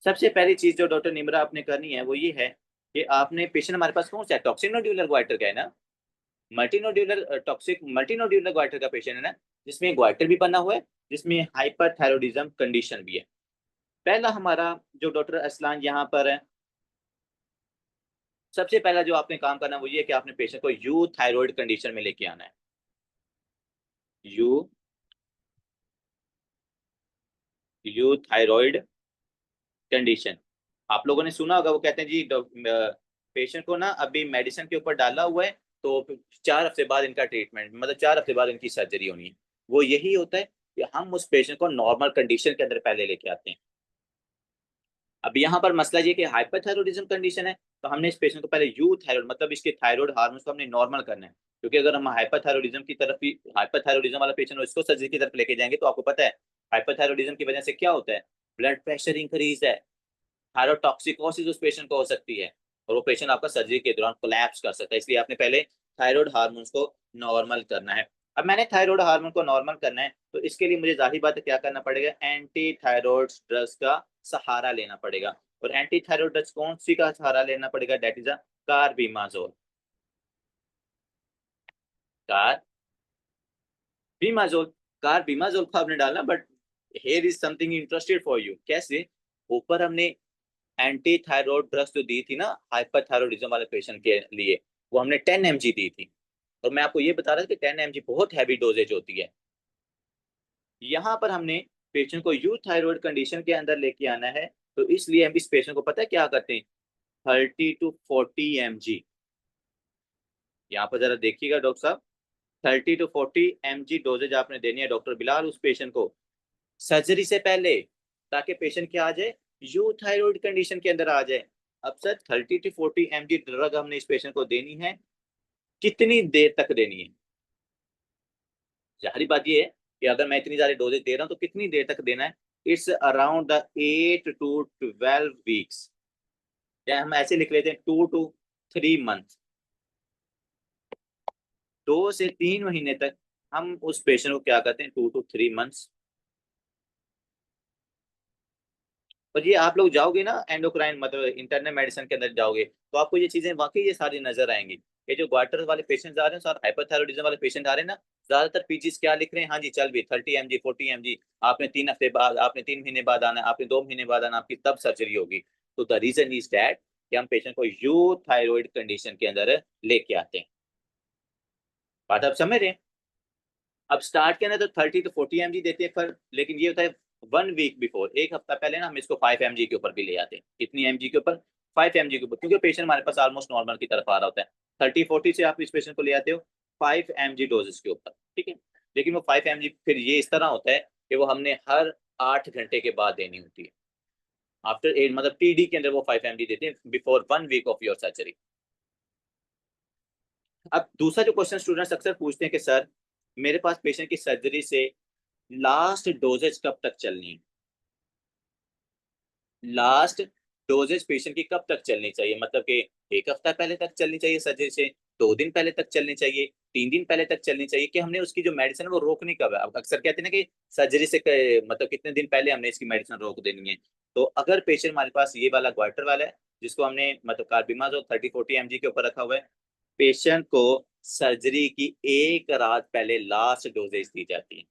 सबसे पहली चीज जो डॉक्टर निम्रा आपने करनी है वो ये है कि आपने, पेशेंट हमारे पास कौन सा है, टॉक्सिक नोड्यूलर ग्वाइटर का है ना, मल्टीनोड्यूलर टॉक्सिक मल्टीनोड्यूलर ग्वाइटर का पेशेंट है ना, जिसमें ग्वाइटर भी बना हुआ है, जिसमें हाइपरथायरॉइडिज्म कंडीशन भी है। पहला हमारा जो डॉक्टर असलान यहाँ पर है, सबसे पहला जो आपने काम करना है वो ये है कि आपने पेशेंट को यू थायराइड कंडीशन में लेके आना है। You you thyroid condition. आप लोगों ने सुना होगा, वो कहते हैं जी पेशेंट को ना अभी मेडिसिन के ऊपर डाला हुआ है, तो 4 हफ्ते बाद इनका ट्रीटमेंट, मतलब 4 हफ्ते बाद इनकी सर्जरी होनी है। वो यही होता है कि हम उस पेशेंट को नॉर्मल कंडीशन के अंदर पहले लेके आते हैं। अब यहाँ पर मसला ये कि हाइपरथायरॉइडिज्म कंडीशन है, तो हमने इस पेशेंट को पहले यू थायराइड, मतलब इसके थायराइड हार्मोन्स को हमने नॉर्मल करना है। क्योंकि अगर हम हाइपरथायरॉइडिज्म की तरफ ही, हाइपरथायरॉइडिज्म वाला पेशेंट हो इसको सर्जरी की तरफ लेके जाएंगे, तो आपको पता है हाइपरथायरॉइडिज्म की वजह से क्या होता है, ब्लड प्रेशर इंक्रीज है, थायरोटॉक्सिकोसिस उस पेशेंट को हो सकती है, और वो पेशेंट आपका सर्जरी के दौरान कोलैप्स कर सकता है। इसलिए आपने पहले थायराइड हार्मोन्स को नॉर्मल करना है। अब मैंने थायराइड हार्मोन को नॉर्मल करना है, तो इसके लिए मुझे जाहिर बात है क्या करना पड़ेगा, एंटी थायराइड ड्रग्स का सहारा लेना पड़ेगा। और एंटी थायराइड ड्रग्स कौन सी का सहारा लेना पड़ेगा, that is a carbimazole. Carbimazole, carbimazole को आपने डालना, but here is something interested for you, कैसे, ऊपर हमने एंटी थायराइड ड्रग्स जो दी थी ना हाइपरथायरॉइडिज्म वाले पेशेंट के लिए, वो हमने 10 mg दी थी। और मैं आपको ये बता रहा था कि 10 mg बहुत हैवी डोजेज होती है। यहाँ पर हमने पेशेंट को यू थायराइड कंडीशन के अंदर लेके आना है, तो इसलिए हम इस पेशेंट को पता है क्या करते हैं, 30 to 40 mg। यहाँ पर जरा देखिएगा डॉक्टर साहब, 30 to 40 mg डोजेज आपने देनी है डॉक्टर बिलाल उस पेशेंट को सर्जरी से पहले, ताकि पेशेंट क्या आ जाए, यू थायराइड कंडीशन के अंदर आ जाए। अब सर 30 to 40 mg ड्रग हमने इस पेशेंट को देनी है, कितनी देर तक देनी है। जाहिर बात ये है कि अगर मैं इतनी सारी डोजेज दे रहा हूँ तो कितनी देर तक देना है, it's around the 8 to 12 weeks, या हम ऐसे लिख लेते हैं 2 to 3 मंथ, 2 से 3 महीने तक हम उस पेशेंट को क्या करते हैं, 2 to 3 मंथ्स। और ये आप लोग जाओगे ना एंडोक्राइन, मतलब इंटरनल मेडिसिन के अंदर जाओगे, तो आपको ये चीजें वाकई ये सारी नजर आएंगी। ये जो ग्वाटर वाले पेशेंट आ रहे हैं, साथ हाइपरथायरॉइडिज्म वाले पेशेंट आ रहे हैं ना, ज्यादातर पीजीज क्या लिख रहे हैं, हाँ जी चल भी 30 mg 40 mg, आपने 3 हफ्ते बाद, आपने 3 महीने बाद आना, आपने 2 महीने बाद आना, आपकी तब सर्जरी होगी। तो द रीजन इज दैट कि हम पेशेंट को यू थायराइड कंडीशन के अंदर लेके आते हैं। बात आप समझ रहे हैं। अब स्टार्ट के अंदर तो 30 to 40 mg देते हैं, पर लेकिन ये होता है 1 वीक बिफोर, एक हफ्ता पहले ना हम इसको 5 mg के ऊपर भी ले आते हैं। कितनी mg के ऊपर? 5 mg के ऊपर, क्योंकि पेशेंट हमारे पास ऑलमोस्ट नॉर्मल की तरफ आ रहा होता है। 30-40 से आप इस पेशेंट को ले आते हो 5 mg डोजेस के ऊपर, ठीक है। लेकिन वो 5 mg फिर ये इस तरह होता है कि वो हमने हर 8 घंटे के बाद देनी होती है। आफ्टर 8 मतलब टीडी के अंदर वो 5 mg देते हैं before 1 week of your surgery. अब दूसरा जो क्वेश्चन स्टूडेंट्स अक्सर पूछते हैं कि सर मेरे पास पेशेंट की सर्जरी से लास्ट डोजेज कब तक चलनी है? लास्ट डोजेज पेशेंट की कब तक चलनी चाहिए? मतलब कि एक हफ्ता पहले तक चलनी चाहिए सर्जरी से, 2 दिन पहले तक चलनी चाहिए, 3 दिन पहले तक चलनी चाहिए, कि हमने उसकी जो मेडिसिन है वो रोकनी कब है? अब अक्सर कहते हैं ना कि सर्जरी से मतलब कितने दिन पहले हमने इसकी मेडिसिन रोक देनी है। तो अगर पेशेंट हमारे पास ये वाला ग्वाइटर वाला है, जिसको हमने मतलब कार्बिमाजोल 30-40 mg के ऊपर रखा हुआ है, पेशेंट को सर्जरी की एक रात पहले लास्ट डोजेज दी जाती है।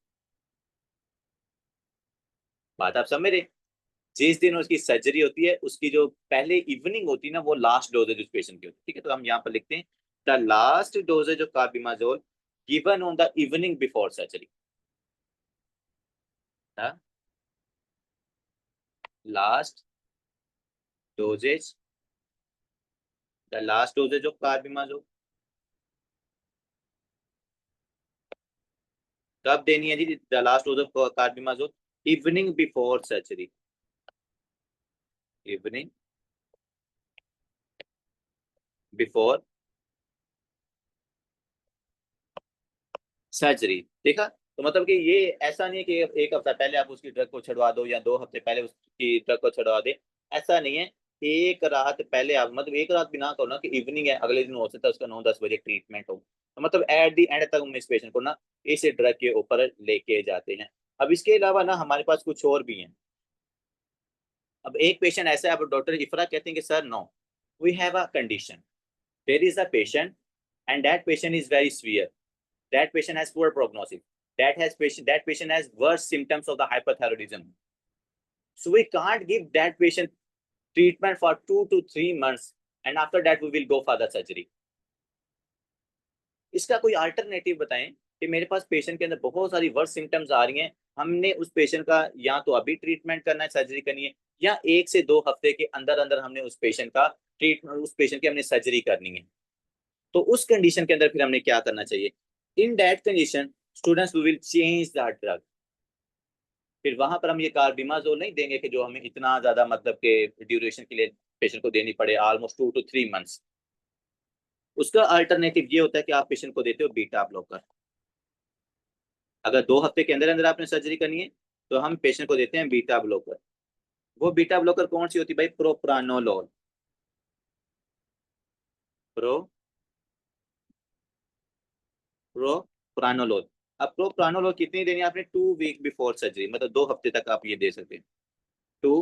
बात आप समझ रहे? जिस दिन उसकी सर्जरी होती है उसकी जो पहले इवनिंग होती है ना, वो लास्ट डोजेज उस पेशेंट की होती है, ठीक है। तो हम यहाँ पर लिखते हैं the last doses of carbimazole given on the evening before surgery. Last doses, the last doses of carbimazole कब देनी है जी? The last dose of carbimazole evening before surgery, evening before surgery. देखा? तो मतलब कि ये ऐसा नहीं है कि एक हफ्ता पहले आप उसकी ड्रग को छुड़वा दो या 2 हफ्ते पहले उसकी ड्रग को छुड़वा दे, ऐसा नहीं है। एक रात पहले आप मतलब एक रात भी ना करो ना कि इवनिंग है, अगले दिन हो सकता है उसका 9-10 बजे ट्रीटमेंट हो, तो मतलब एट दी एंड तक हम इस पेशेंट को ना इस ड्रग के ऊपर लेके जाते हैं। अब इसके अलावा ना हमारे पास कुछ और भी हैं। अब एक पेशेंट ऐसा है, अब डॉक्टर इफरा कहते हैं कि sir no, we have a condition, there is a patient and that patient is very severe, that patient has poor prognosis, that patient has worse symptoms of the hyperthyroidism, so we can't give that patient treatment for 2 to 3 months and after that we will go for the surgery. इसका कोई alternative बताएं कि मेरे पास patient के अंदर बहुत सारी verse symptoms आ रही हैं, हमने उस पेशेंट का या तो अभी ट्रीटमेंट करना है, सर्जरी करनी है, या 1 से 2 हफ्ते के अंदर अंदर हमने उस पेशेंट का ट्रीटमेंट, उस पेशेंट की हमने सर्जरी करनी है। तो उस कंडीशन के अंदर फिर हमने क्या करना चाहिए? In that condition students we will change the drug. फिर वहां पर हम ये कार्बिमाजोल नहीं देंगे कि जो हमें इतना ज्यादा मतलब के ड्यूरेशन के लिए पेशेंट को देनी पड़े, ऑलमोस्ट 2 to 3 months। उसका अल्टरनेटिव ये होता है कि आप पेशेंट को देते हो बीटा ब्लॉकर। अगर 2 हफ्ते के अंदर अंदर आपने सर्जरी करनी है तो हम पेशेंट को देते हैं बीटा ब्लॉकर। वो बीटा ब्लॉकर कौन सी होती है भाई? प्रोप्रानोलोल। Pro propranolol. अब प्रोप्रानोलोल कितनी देनी है आपने? 2 वीक बिफोर सर्जरी, मतलब 2 हफ्ते तक आप ये दे सकते हैं। 2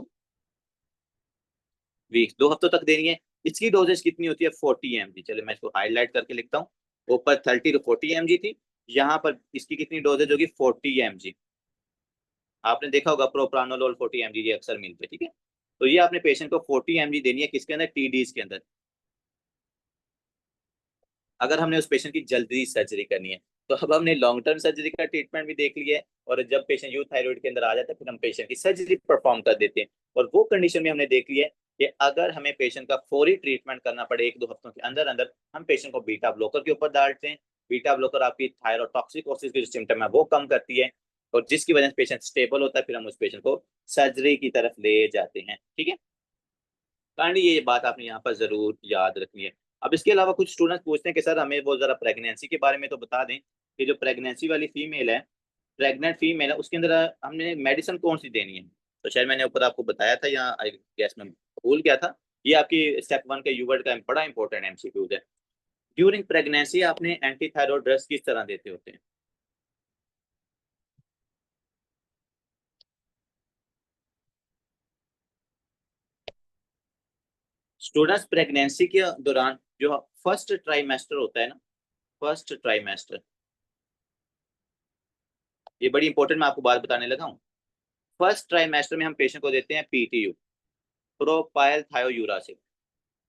वीक्स, 2 हफ्तों तक देनी है। इसकी डोजेज कितनी होती है? 40 mg। चलो मैं इसको हाईलाइट करके लिखता हूँ। ऊपर 30 to 40 mg थी, यहाँ पर इसकी कितनी डोजेज होगी? 40 mg। आपने देखा होगा प्रोप्रानोलोल 40 mg ये अक्सर मिलते हैं, ठीक है। तो ये आपने पेशेंट को 40 mg देनी है, किसके अंदर? टीडीज के अंदर। अगर हमने उस पेशेंट की जल्दी सर्जरी करनी है तो अब हमने लॉन्ग टर्म सर्जरी का ट्रीटमेंट भी देख लिया है, और जब पेशेंट यू थायराइड के अंदर आ जाता है फिर हम पेशेंट की सर्जरी परफॉर्म कर देते हैं। और वो कंडीशन में हमने देख लिया है कि अगर हमें पेशेंट का फौरी ट्रीटमेंट करना पड़े 1-2 हफ्तों के अंदर अंदर, हम पेशेंट को बीटा ब्लॉकर के ऊपर डालते हैं। बीटा ब्लॉकर आपकी थायरोटॉक्सिकोसिस के जो सिम्टम है वो कम करती है, और जिसकी वजह से पेशेंट स्टेबल होता है, फिर हम उस पेशेंट को सर्जरी की तरफ ले जाते हैं, ठीक है। काइंडली ये बात आपने यहाँ पर जरूर याद रखनी है। अब इसके अलावा कुछ स्टूडेंट्स पूछते हैं कि सर हमें वो जरा प्रेगनेंसी के बारे में तो बता दें कि जो प्रेगनेंसी वाली फीमेल है, प्रेग्नेंट फीमेल है, उसके अंदर हमने मेडिसिन कौन सी देनी है? तो शायद मैंने ऊपर आपको बताया था या आई गेस मैं भूल गया था। ये आपकी स्टेप 1 के यूवर्ड का बड़ा इंपॉर्टेंट एमसीक्यूज है। ड्यूरिंग प्रेगनेंसी आपने एंटी थायराइड ड्रग्स किस तरह देते होते हैं? स्टूडेंट्स प्रेगनेंसी के दौरान जो फर्स्ट ट्राइमेस्टर होता है ना, फर्स्ट ट्राइमेस्टर, ये बड़ी इंपॉर्टेंट मैं आपको बात बताने लगा हूँ। फर्स्ट ट्राइमेस्टर में हम पेशेंट को देते हैं पीटीयू, प्रोपाइल थायोयूरासिल।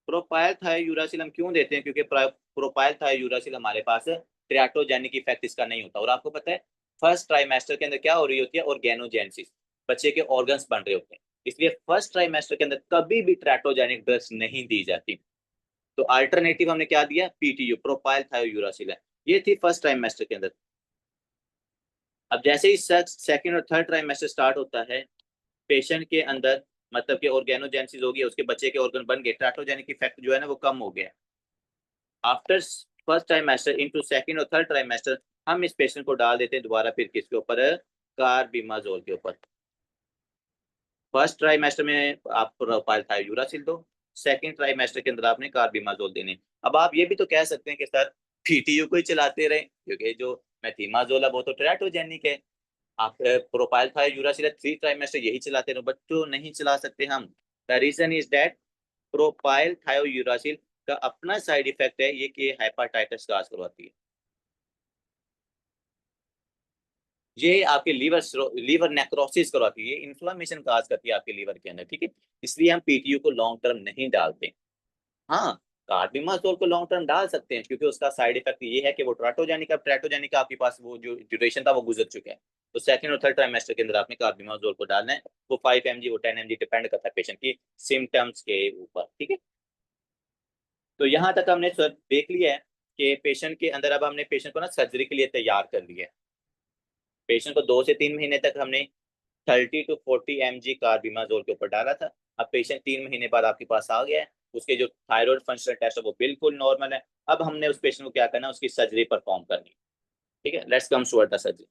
प्रोपाइल थायोयूरासिल हम क्यों देते हैं? क्योंकि प्रोपाइल थायोयूरासिल हमारे पास ट्रियाटोजेनिक इफेक्ट इसका नहीं होता, और आपको पता है फर्स्ट ट्राइमेस्टर के अंदर क्या हो रही होती है? ऑर्गेनोजेनेसिस। बच्चे के ऑर्गन्स बन रहे होते हैं। इसलिए फर्स्ट ट्राइमेस्टर के अंदर कभी भी ट्रैटोजेनिक ड्रग्स नहीं दी जाती। तो अल्टरनेटिव हमने क्या दिया, पीटीयू, प्रोपाइल थायोयूरासिल है। ये थी फर्स्ट ट्राइमेस्टर के अंदर। अब जैसे ही सेकंड और थर्ड ट्राइमेस्टर स्टार्ट होता है, पेशेंट के अंदर मतलब कि ऑर्गेनोजेनेसिस हो गया, उसके बच्चे के ऑर्गन बन गए, ट्रैटोजेनिक इफेक्ट जो है ना वो कम हो गया। After first trimester into second और थर्ड ट्राइमेस्टर हम इस पेशेंट को डाल देते हैं दोबारा फिर किसके ऊपर, कार्बिमाजोल के ऊपर। फर्स्ट ट्राइमेस्टर में आप प्रोपाइल थायोयूरासिल दो, सेकंड ट्राइमेस्टर के अंदर आपने कार्बिमाजोल देने। अब आप ये भी तो कह सकते हैं कि सर पीटीयू को ही चलाते रहे, क्योंकि जो मेथिमाजोल है वो तो ट्रैटोजेनिक है, आप प्रोपाइल थायोयूरासिल 3 ट्राइमेस्टर यही चलाते रहो, बट तो नहीं चला सकते हम। The reason is that propyl thiouracil का अपना साइड इफेक्ट है ये कि हेपाटाइटिस काज करवाती है। ये आपके लीवर नेक्रोसिस करवाती है, ये इन्फ्लामेशन काज करती है आपके लीवर के अंदर, ठीक है। इसलिए हम पीटीयू को लॉन्ग टर्म नहीं डालते। हाँ, कार्बिमाजोल को लॉन्ग टर्म डाल सकते हैं, क्योंकि उसका साइड इफेक्ट ये है कि वो ट्रैटोजेनिक आपके पास वो जो ड्यूरेशन था वो गुजर चुका है। तो सेकंड और थर्ड ट्राइमेस्टर के अंदर आपने कार्बिमाजोल को डालना है। वो 5 mg वो 10 mg डिपेंड करता है पेशेंट की सिम्टम्स के ऊपर, ठीक है। तो यहाँ तक हमने सर देख लिया है कि पेशेंट के अंदर, अब हमने पेशेंट को ना सर्जरी के लिए तैयार कर लिया है। पेशेंट को 2 से 3 महीने तक हमने 30 to 40 mg कार्बिमाजोल के ऊपर डाला था। अब पेशेंट 3 महीने बाद आपके पास आ गया है, उसके जो थायराइड फंक्शनल टेस्ट है वो बिल्कुल नॉर्मल है। अब हमने उस पेशेंट को क्या करना है, उसकी सर्जरी परफॉर्म करनी है, ठीक है। Let's come toward the surgery.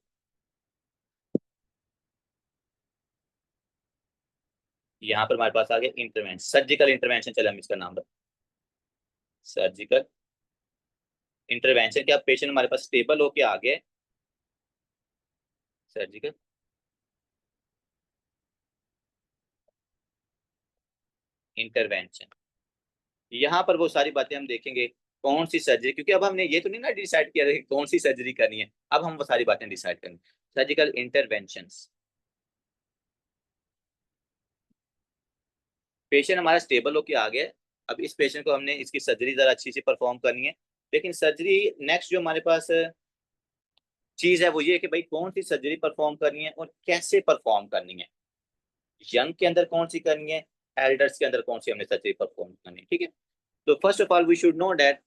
यहाँ पर हमारे पास आ गया इंटरवेंशन, सर्जिकल इंटरवेंशन, चले हम इसका नाम रखें सर्जिकल इंटरवेंशन। क्या पेशेंट हमारे पास स्टेबल होके आ गए, सर्जिकल इंटरवेंशन। यहाँ पर वो सारी बातें हम देखेंगे, कौन सी सर्जरी, क्योंकि अब हमने ये तो नहीं ना डिसाइड किया कि कौन सी सर्जरी करनी है, अब हम वो सारी बातें डिसाइड करेंगे। सर्जिकल इंटरवेंशंस, पेशेंट हमारा स्टेबल होके आ गया है। अब इस पेशेंट को हमने इसकी सर्जरी जरा अच्छी सी परफॉर्म करनी है। लेकिन सर्जरी नेक्स्ट जो हमारे पास चीज है वो ये है कि भाई कौन सी सर्जरी परफॉर्म करनी है और कैसे परफॉर्म करनी है। यंग के अंदर कौन सी करनी है, एल्डर्स के अंदर कौन सी हमने सर्जरी परफॉर्म करनी है, ठीक है। तो first of all we should know that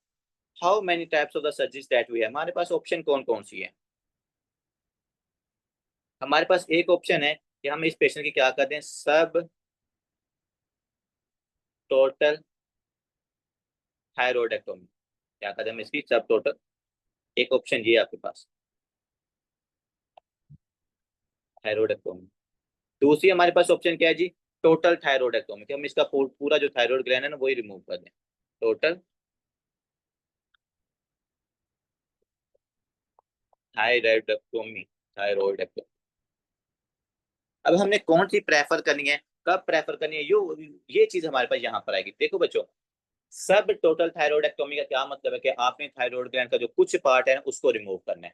how many types of the surgeries that we है। हमारे पास ऑप्शन कौन कौन सी है। हमारे पास एक ऑप्शन है कि हम इस पेशेंट की क्या कर दें, सब टोटल थायरोइडेक्टोमी, क्या कर दें हम इसकी सब टोटल। एक ऑप्शन ये है आपके पास, थायरोइडेक्टोमी। दूसरी हमारे पास ऑप्शन क्या है जी, टोटल थायरोइडेक्टोमी, कि हम इसका पूरा जो थायराइड ग्लैंड है ना वही रिमूव कर दें, टोटल थायराइडेक्टोमी, थायराइडेक्टोमी। अब हमने कौन सी प्रेफर करनी है, कब प्रेफर करनी है, ये चीज हमारे पास यहाँ पर आएगी। देखो बच्चों, सब टोटल थायराइडेक्टोमी का क्या मतलब है कि आपने थायराइड ग्लैंड का जो कुछ पार्ट है उसको रिमूव करना है।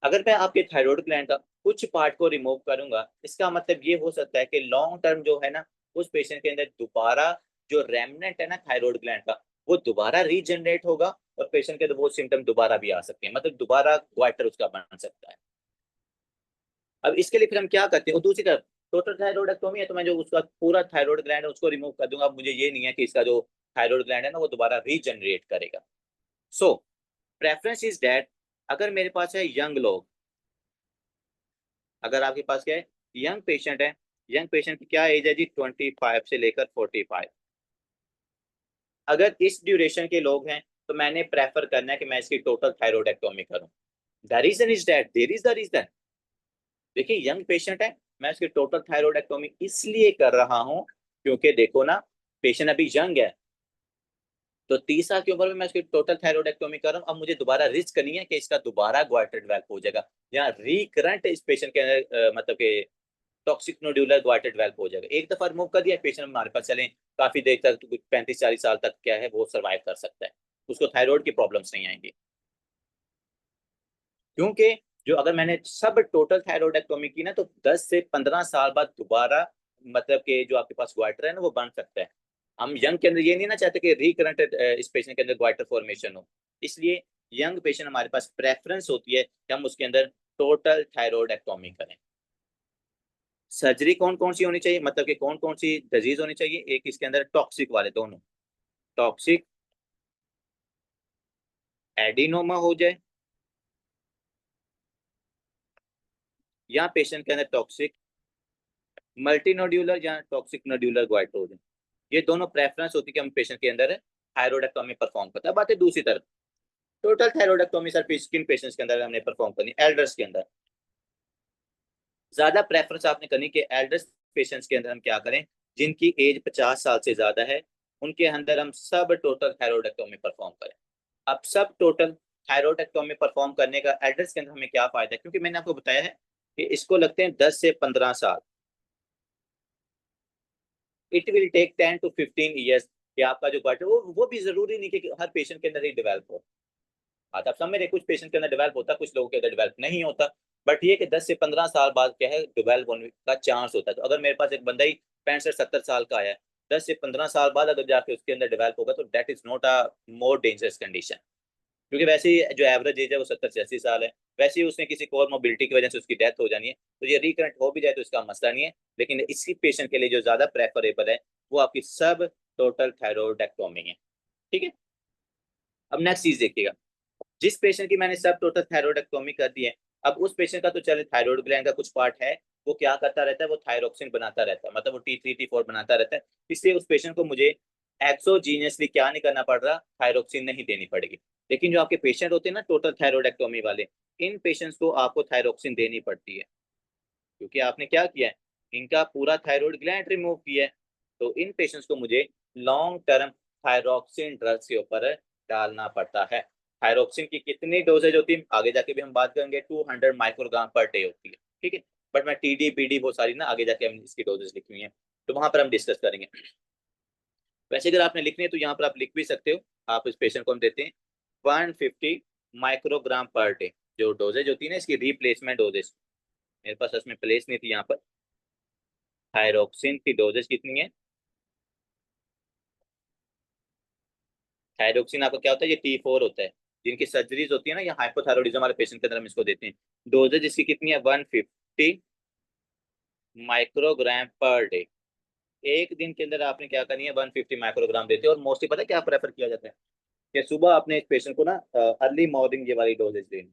अगर मैं आपके थायराइड ग्लैंड का कुछ पार्ट को रिमूव करूंगा, इसका मतलब ये हो सकता है कि लॉन्ग टर्म जो है ना उस पेशेंट के अंदर दोबारा जो रेमनेंट है ना थायराइड ग्लैंड का वो दोबारा रीजनरेट होगा, और पेशेंट के अंदर वो सिम्टम दोबारा भी आ सकते हैं, मतलब दोबारा ग्वाइटर उसका बन सकता है। अब इसके लिए फिर हम क्या करते हैं, और दूसरी तरफ टोटल थायराइडेक्टोमी है तो मैं जो उसका पूरा थायराइड ग्लैंड है उसको रिमूव कर दूंगा। अब मुझे ये नहीं है कि इसका जो थायराइड ग्लैंड है ना वो दोबारा रीजनरेट करेगा। सो प्रेफरेंस इज दैट, अगर मेरे पास है यंग लोग, अगर आपके पास क्या है यंग पेशेंट है, यंग पेशेंट की क्या एज है जी, 25 से लेकर 45। अगर इस ड्यूरेशन के लोग हैं तो मैंने प्रेफर करना है कि मैं इसकी टोटल थायरोइडेक्टोमी करूं। The reason is that, there is the reason. देखिए यंग पेशेंट है, मैं इसकी टोटल थायरोइडेक्टोमी इसलिए कर रहा हूं क्योंकि देखो ना, पेशेंट अभी यंग है, तो 30 साल की उम्र में मैं इसकी टोटल थायरोइडेक्टोमी कर रहा हूं। अब मुझे दोबारा रिस्क नहीं है कि इसका दोबारा ग्वाइटर डेवलप हो जाएगा, या रिकरेंट इस पेशेंट के अंदर मतलब कि टॉक्सिक नोड्यूलर ग्वाइटर डेवलप हो जाएगा। एक दफा रिमूव कर दिया पेशेंट हमारे पास चले काफी देर तक, 35-40 साल तक क्या है वो सर्वाइव कर सकता है, उसको थायराइड की प्रॉब्लम्स नहीं आएंगी। क्योंकि जो अगर मैंने सब टोटल थायरोइडेक्टोमी की ना तो 10 से 15 साल बाद दोबारा मतलब कि जो आपके पास ग्वाइटर है ना वो बन सकता है। हम यंग के अंदर ये नहीं ना चाहते कि रिकरेंट इस पेशेंट के अंदर ग्वाइटर फॉर्मेशन हो। इसलिए यंग पेशेंट हमारे पास प्रेफरेंस होती है कि हम उसके अंदर टोटल थायरोइडेक्टोमी करें। सर्जरी कौन कौन सी होनी चाहिए, मतलब कि कौन कौन सी डिजीज होनी चाहिए, एक इसके अंदर टॉक्सिक वाले दोनों, टॉक्सिक एडिनोमा हो जाए या पेशेंट के अंदर टॉक्सिक मल्टीनोड्यूलर या टॉक्सिक नोड्यूलर ग्वाइट हो जाए। ये दोनों प्रेफरेंस होती है कि हम पेशेंट के अंदर थायरोइडेक्टोमी परफॉर्म करते हैं। बात है दूसरी तरफ, टोटल थायरोइडेक्टोमी सर किन पेशेंट्स के अंदर हमने परफॉर्म करनी, एल्डर्स के अंदर ज्यादा प्रेफरेंस आपने करनी कि एल्डर्स पेशेंट्स के अंदर हम क्या करें, जिनकी एज 50 साल से ज्यादा है उनके अंदर हम सब टोटल थायरोइडेक्टोमी परफॉर्म करें। अब सब टोटल थायरोइडेक्टोमी परफॉर्म करने का एल्डर्स के अंदर हमें क्या फायदा है, क्योंकि मैंने आपको बताया है कि इसको लगते हैं 10 से 15 साल, it will take 10 to 15 years कि आपका जो बट वो भी जरूरी नहीं कि हर पेशेंट के अंदर ही डेवलप हो। आप समझ रहे, कुछ पेशेंट के अंदर डेवलप होता है, कुछ लोगों के अंदर डेवलप नहीं होता, बट ये कि 10 से 15 साल बाद क्या है डेवलप होने का चांस होता है। तो अगर मेरे पास एक बंदा ही 65 से 70 साल का आया है, 10 से 15 साल बाद अगर जाके उसके अंदर डेवलप होगा तो that is not a more dangerous condition, क्योंकि वैसे ही जो एवरेज एज है वो 70 से 80 साल है, वैसे ही उसने किसी और मोबिलिटी की वजह से उसकी डेथ हो जानी है, तो ये रिकरेंट हो भी जाए तो इसका मसला नहीं है। लेकिन इसी पेशेंट के लिए जो ज्यादा प्रेफरेबल है वो आपकी सब टोटल थायरोइडेक्टोमी है। ठीक है, अब नेक्स्ट चीज देखिएगा, जिस पेशेंट की मैंने सब टोटल थायरोइडेक्टोमी कर दी है, अब उस पेशेंट का तो चले थायराइड ग्लैंड का कुछ पार्ट है वो क्या करता रहता है, वो थायरोक्सिन बनाता रहता है, मतलब वो T3 T4 बनाता रहता है, इसलिए उस पेशेंट को मुझे एक्सोजीनियसली क्या नहीं करना पड़ रहा, थायरोक्सिन नहीं देनी पड़ेगी। लेकिन जो आपके पेशेंट होते हैं ना टोटल थायरोइडेक्टोमी वाले, इन पेशेंट्स को आपको थायरोक्सिन देनी पड़ती है, क्योंकि आपने क्या किया है, इनका पूरा थायराइड ग्लैंड रिमूव किया है। तो इन पेशेंट्स को मुझे लॉन्ग टर्म थायरोक्सिन ड्रग्स के ऊपर डालना पड़ता है। थायरोक्सिन की कितनी डोजेज होती है आगे जाके भी हम बात करेंगे, 200 माइक्रोग्राम पर डे होती है। ठीक है, बट मैं TD PD बहुत सारी ना आगे जाके हम इसकी डोजेज लिखी हुई है, तो वहां पर हम डिस्कस करेंगे। वैसे अगर आपने लिखनी है तो यहाँ पर आप लिख भी सकते हो, आप इस पेशेंट को हम देते हैं 150 माइक्रोग्राम पर डे, जो डोजेज होती है ना इसकी रिप्लेसमेंट डोजेज, मेरे पास इसमें प्लेस नहीं थी यहाँ पर। थायरोक्सिन की डोजेज कितनी है, थायरोक्सिन आपका क्या होता है, ये T4 होता है, जिनकी सर्जरीज होती है ना, या हाइपोथायरॉइडिज्म वाले पेशेंट के अंदर हम इसको देते हैं। डोजेज इसकी कितनी है, 150 माइक्रोग्राम पर डे। एक दिन के अंदर आपने क्या करनी है, 150 माइक्रोग्राम देते हैं। और मोस्टली पता है क्या प्रेफर किया जाता है, कि सुबह आपने एक पेशेंट को ना अर्ली मॉर्निंग ये वाली डोजेज देनी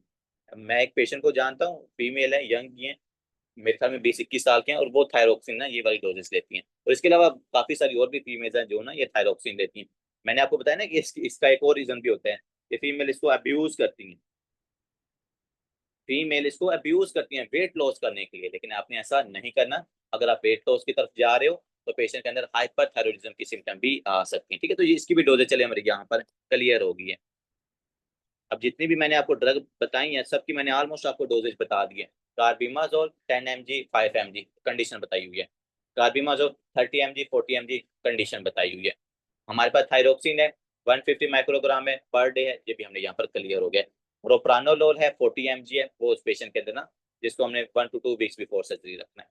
है। मैं एक पेशेंट को जानता हूँ, फीमेल है, यंग ही है, मेरे ख्याल में 20-21 साल के हैं, और वो थायरोक्सिन ना ये वाली डोजेस लेती हैं। और इसके अलावा काफी सारी और भी फीमेल्स हैं जो ना ये थायरोक्सिन लेती हैं। मैंने आपको बताया ना कि इसका एक और रीजन भी होता है कि फीमेल इसको अब्यूज करती हैं, फीमेल इसको अब्यूज करती हैं वेट लॉस करने के लिए, लेकिन आपने ऐसा नहीं करना। अगर आप वेट लॉस की तरफ जा रहे हो तो पेशेंट के अंदर हाइपर थायरोइडिज्म की सिम्टम भी आ सकती है। ठीक है, तो ये इसकी भी डोजेज चले हमारे यहाँ पर क्लियर होगी है। अब जितनी भी मैंने आपको ड्रग बताई है सबकी मैंने ऑलमोस्ट आपको डोजेज बता दी है। कार्बिमाजोल 10 mg 5 mg कंडीशन बताई हुई है, कार्बिमाजोल 30 mg 40 mg कंडीशन बताई हुई है। हमारे पास थायरोक्सिन है 150 माइक्रोग्राम है पर डे है, ये भी हमने यहाँ पर क्लियर हो गया। प्रोप्रानोलोल है 40 mg है, वो उस पेशेंट के अंदर ना जिसको हमने 1 to 2 वीक्स बिफोर सर्जरी रखना है।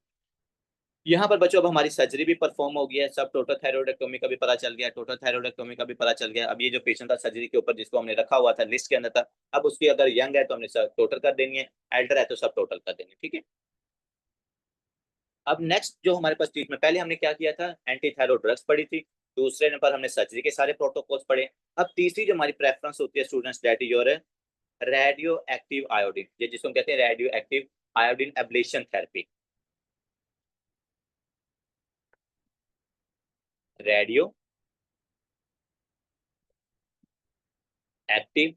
यहाँ पर बच्चों अब हमारी सर्जरी भी परफॉर्म हो गया है, सब टोटल थायरोइडेक्टोमी का भी पता चल गया, टोटल थायरोइडेक्टोमी का भी पता चल गया। अब ये जो पेशेंट था सर्जरी के ऊपर जिसको हमने रखा हुआ था लिस्ट के अंदर था, अब उसकी अगर यंग है तो हमने सब टोटल कर देनी है, एल्डर है तो सब टोटल कर देनी है। ठीक है, अब नेक्स्ट जो हमारे पास ट्रीटमेंट, पहले हमने क्या किया था, एंटी थायराइड ड्रग्स पढ़ी थी, दूसरे नंबर हमने सर्जरी के सारे प्रोटोकॉल्स पढ़े। अब तीसरी जो हमारी प्रेफरेंस होती है students, that is your radio active iodine, ये जिसको हम कहते हैं radio active iodine ablation therapy. Radio active,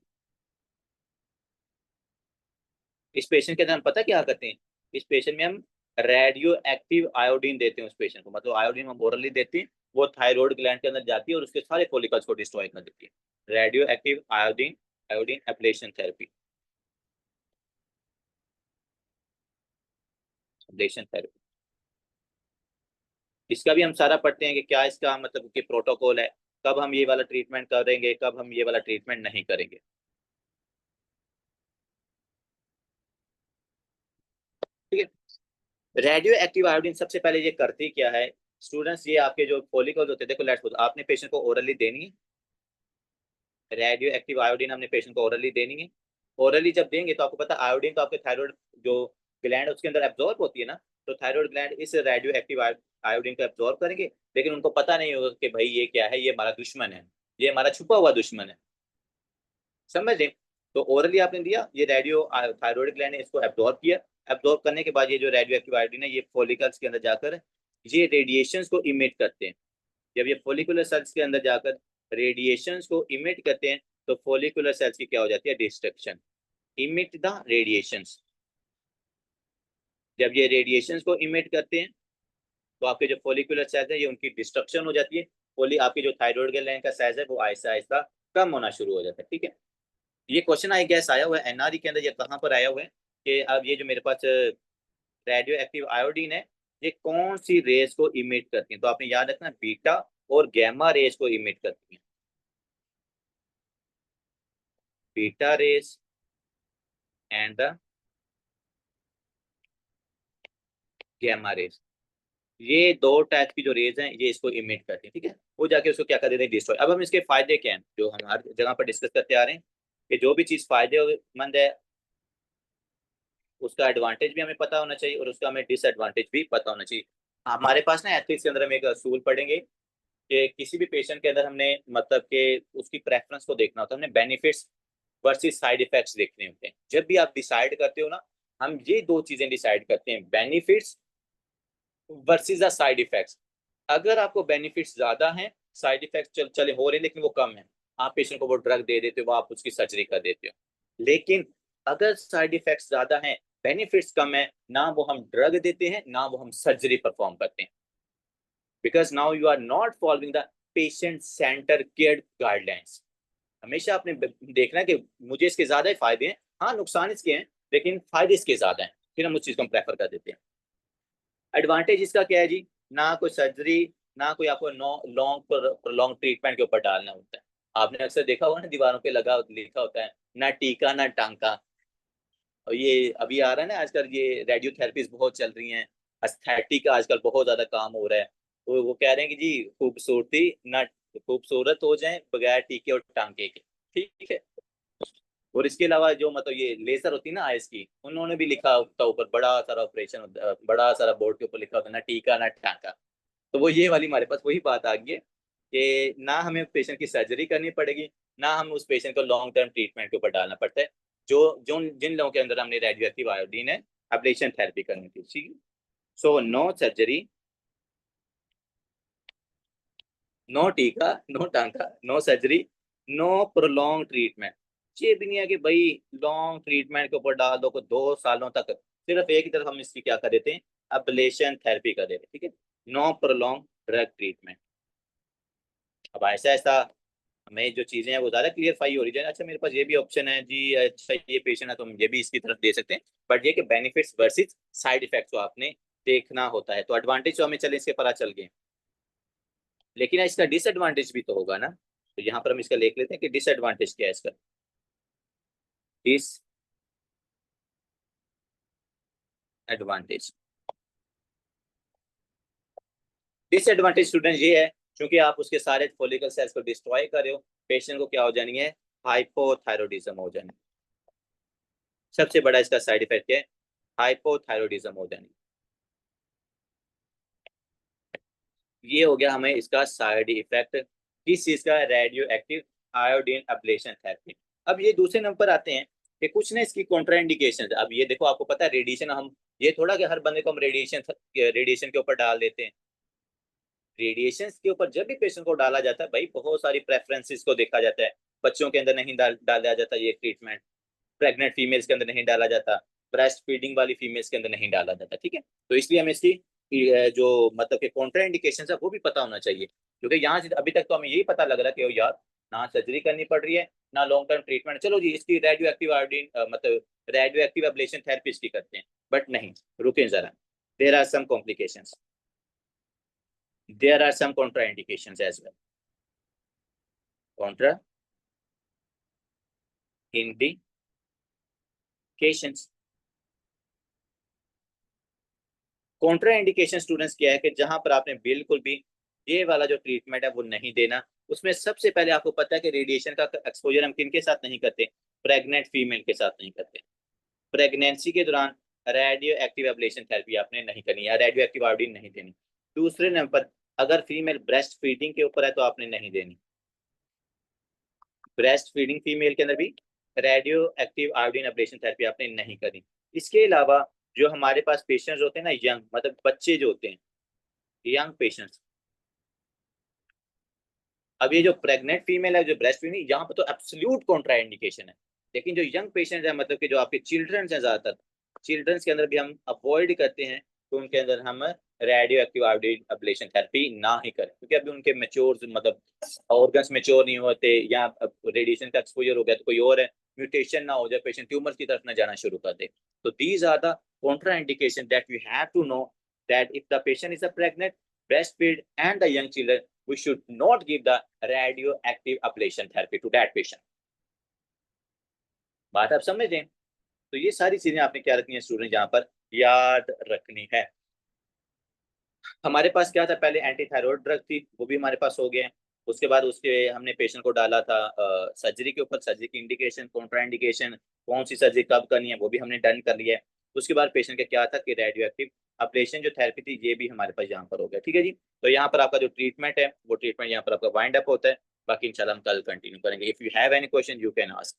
इस पेशेंट के अंदर हम पता क्या करते हैं, इस पेशेंट में हम रेडियो एक्टिव आयोडीन देते हैं उस पेशेंट को, मतलब आयोडीन हम ओरली देते हैं, वो थायराइड ग्लैंड के अंदर जाती है और उसके सारे फॉलिकल्स को डिस्ट्रॉय कर देती है। Radio active iodine iodine ablation therapy, ablation therapy, इसका भी हम सारा पढ़ते हैं कि क्या इसका मतलब कि प्रोटोकॉल है, कब हम ये वाला ट्रीटमेंट करेंगे, कब हम ये वाला ट्रीटमेंट नहीं करेंगे। ठीक है, रेडियो एक्टिव आयोडीन सबसे पहले ये करती क्या है स्टूडेंट्स, ये आपके जो फॉलिकल्स होते हैं, देखो लेट्स सपोज आपने पेशेंट को ओरली देनी है, रेडियो एक्टिव आयोडीन हमने पेशेंट को ओरली देनी है। ओरली जब देंगे तो आपको पता है आयोडीन तो आपके थायराइड जो ग्लैंड उसके अंदर एब्जॉर्ब होती है ना, तो थायराइड ग्लैंड इस रेडियो एक्टिव आयोडीन को एब्जॉर्ब करेंगे, लेकिन उनको पता नहीं होगा कि भाई ये क्या है, ये हमारा दुश्मन है, ये हमारा छुपा हुआ दुश्मन है। समझ रहे? तो ओरली आपने दिया, ये रेडियो थायराइड ग्लैंड ने इसको एब्जॉर्ब किया। एब्जॉर्ब करने के बाद ये जो रेडियो एक्टिव आयोडीन है ये फॉलिकल्स के अंदर जाकर ये रेडिएशंस को इमिट करते हैं। जब ये फॉलिकुलर सेल्स के अंदर जाकर रेडिएशंस को इमिट करते हैं तो फॉलिकुलर सेल्स की क्या हो जाती है, डिस्ट्रक्शन। Emit the radiations. जब ये रेडिएशंस को इमिट करते हैं तो आपके जो फॉलिकुलर सेल्स है ये उनकी डिस्ट्रक्शन हो जाती है। आपकी जो थायराइड ग्लैंड का साइज है वो आहिस्ता आहिस्ता कम होना शुरू हो जाता है। ठीक है, ये क्वेश्चन आई गैस आया हुआ है एनआरई के अंदर, ये कहाँ पर आया हुआ है कि अब ये जो मेरे पास रेडियो एक्टिव आयोडीन है ये कौन सी रेस को इमिट करती है, तो आपने याद रखना बीटा और गैमा रेस को इमिट करती है। Beta rays and the gamma rays, ये दो टाइप की जो रेज हैं ये इसको इमिट करती है। ठीक है, वो जाके उसको क्या कर देते हैं, डिस्ट्रॉय। अब हम इसके फायदे क्या हैं जो हम हर जगह पर डिस्कस करते आ रहे हैं कि जो भी चीज फायदेमंद है उसका एडवांटेज भी हमें पता होना चाहिए और उसका हमें डिसएडवांटेज भी पता होना चाहिए। हमारे पास ना एथिक्स के अंदर हम एक असूल पढ़ेंगे कि किसी भी पेशेंट के अंदर हमने मतलब कि उसकी प्रेफरेंस को देखना होता है, हमने बेनिफिट्स वर्सेस साइड इफेक्ट्स देखने होते हैं। जब भी आप डिसाइड करते हो ना, हम ये दो चीजें डिसाइड करते हैं, benefits versus the side effects. अगर आपको बेनिफिट्स ज्यादा हैं, साइड इफेक्ट्स चले हो रहे हैं लेकिन वो कम है, आप पेशेंट को वो ड्रग दे देते हो, आप उसकी सर्जरी कर देते हो। लेकिन अगर साइड इफेक्ट्स ज्यादा हैं, बेनिफिट्स कम है, ना वो हम ड्रग देते हैं ना वो हम सर्जरी परफॉर्म करते हैं, because now you are not following the patient center care guidelines. हमेशा आपने देखना है कि मुझे इसके ज्यादा ही फायदे हैं, हाँ नुकसान इसके हैं लेकिन फायदे इसके ज्यादा हैं, फिर हम उस चीज को प्रेफर कर देते हैं। एडवांटेज इसका क्या है जी, ना कोई सर्जरी, ना कोई आपको लॉन्ग ट्रीटमेंट के ऊपर डालना होता है। आपने अक्सर देखा होगा ना दीवारों पे लगा लिखा होता है ना टीका ना टांका। और ये अभी आ रहा है ना आजकल, ये रेडियो थेरेपीज बहुत चल रही हैं, एस्थेटिक का आजकल बहुत ज्यादा काम हो रहा है। तो वो कह रहे हैं कि जी खूबसूरती ना, खूबसूरत हो जाए बगैर टीके और टांके के। ठीक है, और इसके अलावा जो मतलब ये लेजर होती है ना आइस की, उन्होंने भी लिखा होता है ऊपर, बड़ा सारा ऑपरेशन, बड़ा सारा बोर्ड के ऊपर लिखा होता है ना टीका ना टांका। तो वो ये वाली हमारे पास वही बात आ गई है कि ना हमें पेशेंट की सर्जरी करनी पड़ेगी, ना हम उस पेशेंट को लॉन्ग टर्म ट्रीटमेंट के ऊपर डालना पड़ता है। जो जो जिन लोगों के अंदर हमने रेडियो एक्टिव आयोडीन है एब्लेशन थेरेपी करनी थी। ठीक है, सो नो सर्जरी, नो टीका, नो टांका, no surgery, no prolong treatment. ये भी नहीं है कि भाई लॉन्ग ट्रीटमेंट के ऊपर डाल दो को 2 सालों तक, सिर्फ एक ही तरफ हम इसकी क्या कर देते हैं, अब्लेशन थेरेपी कर देते हैं। ठीक है, नो प्रोलॉन्ग ड्रग ट्रीटमेंट। अब ऐसा ऐसा हमें जो चीजें हैं वो ज्यादा क्लियरफाई हो रही है। अच्छा मेरे पास ये भी ऑप्शन है जी, अच्छा ये पेशेंट है तो हम ये भी इसकी तरफ दे सकते हैं, बट ये कि बेनिफिट्स वर्सेस साइड इफेक्ट्स को आपने देखना होता है। तो एडवांटेज तो हमें चले इसके पता चल गए, लेकिन इसका डिसएडवांटेज भी तो होगा ना। तो यहाँ पर हम इसका लिख लेते हैं कि डिसएडवांटेज क्या है इसका। डिसएडवांटेज, डिसएडवांटेज स्टूडेंट ये है क्योंकि आप उसके सारे फॉलिकल सेल्स को डिस्ट्रॉय कर रहे हो, पेशेंट को क्या हो जानी है, हाइपोथायरॉयडिज्म हो जानी। सबसे बड़ा इसका साइड इफेक्ट है हाइपोथायरॉयडिज्म हो जानी। ये हो गया हमें इसका साइड इफेक्ट किस चीज का, radio active iodine oblation therapy. अब ये दूसरे नंबर पर आते हैं कि कुछ ना इसकी कॉन्ट्राइंडिकेशन। अब ये देखो आपको पता है रेडिएशन, हम ये थोड़ा कि हर बंदे को हम रेडिएशन के ऊपर डाल देते हैं। रेडिएशन के ऊपर जब भी पेशेंट को डाला जाता है भाई बहुत सारी प्रेफरेंसेस को देखा जाता है। बच्चों के अंदर नहीं डाला जाता ये ट्रीटमेंट, प्रेग्नेंट फीमेल्स के अंदर नहीं डाला जाता, ब्रेस्ट फीडिंग वाली फीमेल्स के अंदर नहीं डाला जाता। ठीक है, तो इसलिए हमें इसकी जो मतलब कि कॉन्ट्रा इंडिकेशन है वो भी पता होना चाहिए, क्योंकि यहाँ से अभी तक तो हमें यही पता लग रहा है कि ओ यार ना सर्जरी करनी पड़ रही है ना लॉन्ग टर्म ट्रीटमेंट, चलो जी इसकी रेडियो एक्टिव आयोडीन मतलब रेडियो एक्टिव एब्लेशन थेरेपी इसकी करते हैं। बट नहीं, रुके जरा, there are some complications, there are some contraindications as well. Contraindications. Contraindication students क्या है कि जहां पर आपने बिल्कुल भी ये वाला जो ट्रीटमेंट है वो नहीं देना। उसमें सबसे पहले आपको पता है कि रेडिएशन का एक्सपोजर हम किन के साथ नहीं करते, प्रेग्नेंट फीमेल के साथ नहीं करते। प्रेगनेंसी के दौरान रेडियो एक्टिव एब्लेशन थेरेपी आपने नहीं करनी या रेडियो एक्टिव आयोडीन नहीं देनी। दूसरे नंबर, अगर फीमेल ब्रेस्ट फीडिंग के ऊपर है तो आपने नहीं देनी। ब्रेस्ट फीडिंग फीमेल के अंदर भी radio active iodine ablation therapy आपने नहीं करनी। इसके अलावा जो हमारे पास पेशेंट्स होते हैं ना, यंग मतलब बच्चे जो होते हैं, यंग पेशेंट्स, अब ये जो प्रेग्नेंट फीमेल है, जो ब्रेस्ट फीडिंग, यहाँ पर तो एब्सोल्यूट कॉन्ट्राइंडिकेशन है। लेकिन जो यंग पेशेंट है, मतलब कि जो आपके चिल्ड्रंस हैं, ज्यादातर चिल्ड्रंस के अंदर भी हम अवॉइड करते हैं, तो उनके अंदर हम radio active iodine ablation therapy ना ही करें, क्योंकि अभी उनके मेच्योर मतलब ऑर्गन्स मेच्योर नहीं होते, या रेडिएशन का एक्सपोजर हो गया तो कोई और है, म्यूटेशन ना हो जाए, पेशेंट ट्यूमर की तरफ ना जाना शुरू कर दे। तो these are the contraindication that we have to know, that if the patient is a pregnant, breastfeed and the young children, we should not give the radioactive ablation therapy to that patient। बात आप समझ लें। तो ये सारी चीजें आपने क्या रखनी है स्टूडेंट, यहाँ पर याद रखनी है। हमारे पास क्या था पहले, एंटी थायराइड ड्रग थी, वो भी हमारे पास हो गए। उसके बाद उसके हमने पेशेंट को डाला था सर्जरी के ऊपर, सर्जरी की इंडिकेशन, कॉन्ट्रा इंडिकेशन, कौन सी सर्जरी कब करनी है वो भी हमने डन कर लिया है। उसके बाद पेशेंट का क्या था कि रेडियो एक्टिव अब्लेशन जो थेरेपी थी, ये भी हमारे पास यहाँ पर हो गया। ठीक है जी। तो यहाँ पर आपका जो ट्रीटमेंट है, वो ट्रीटमेंट यहाँ पर आपका वाइंड अप होता है। बाकी इंशाल्लाह हम कल कंटिन्यू करेंगे। If you have any question you can ask.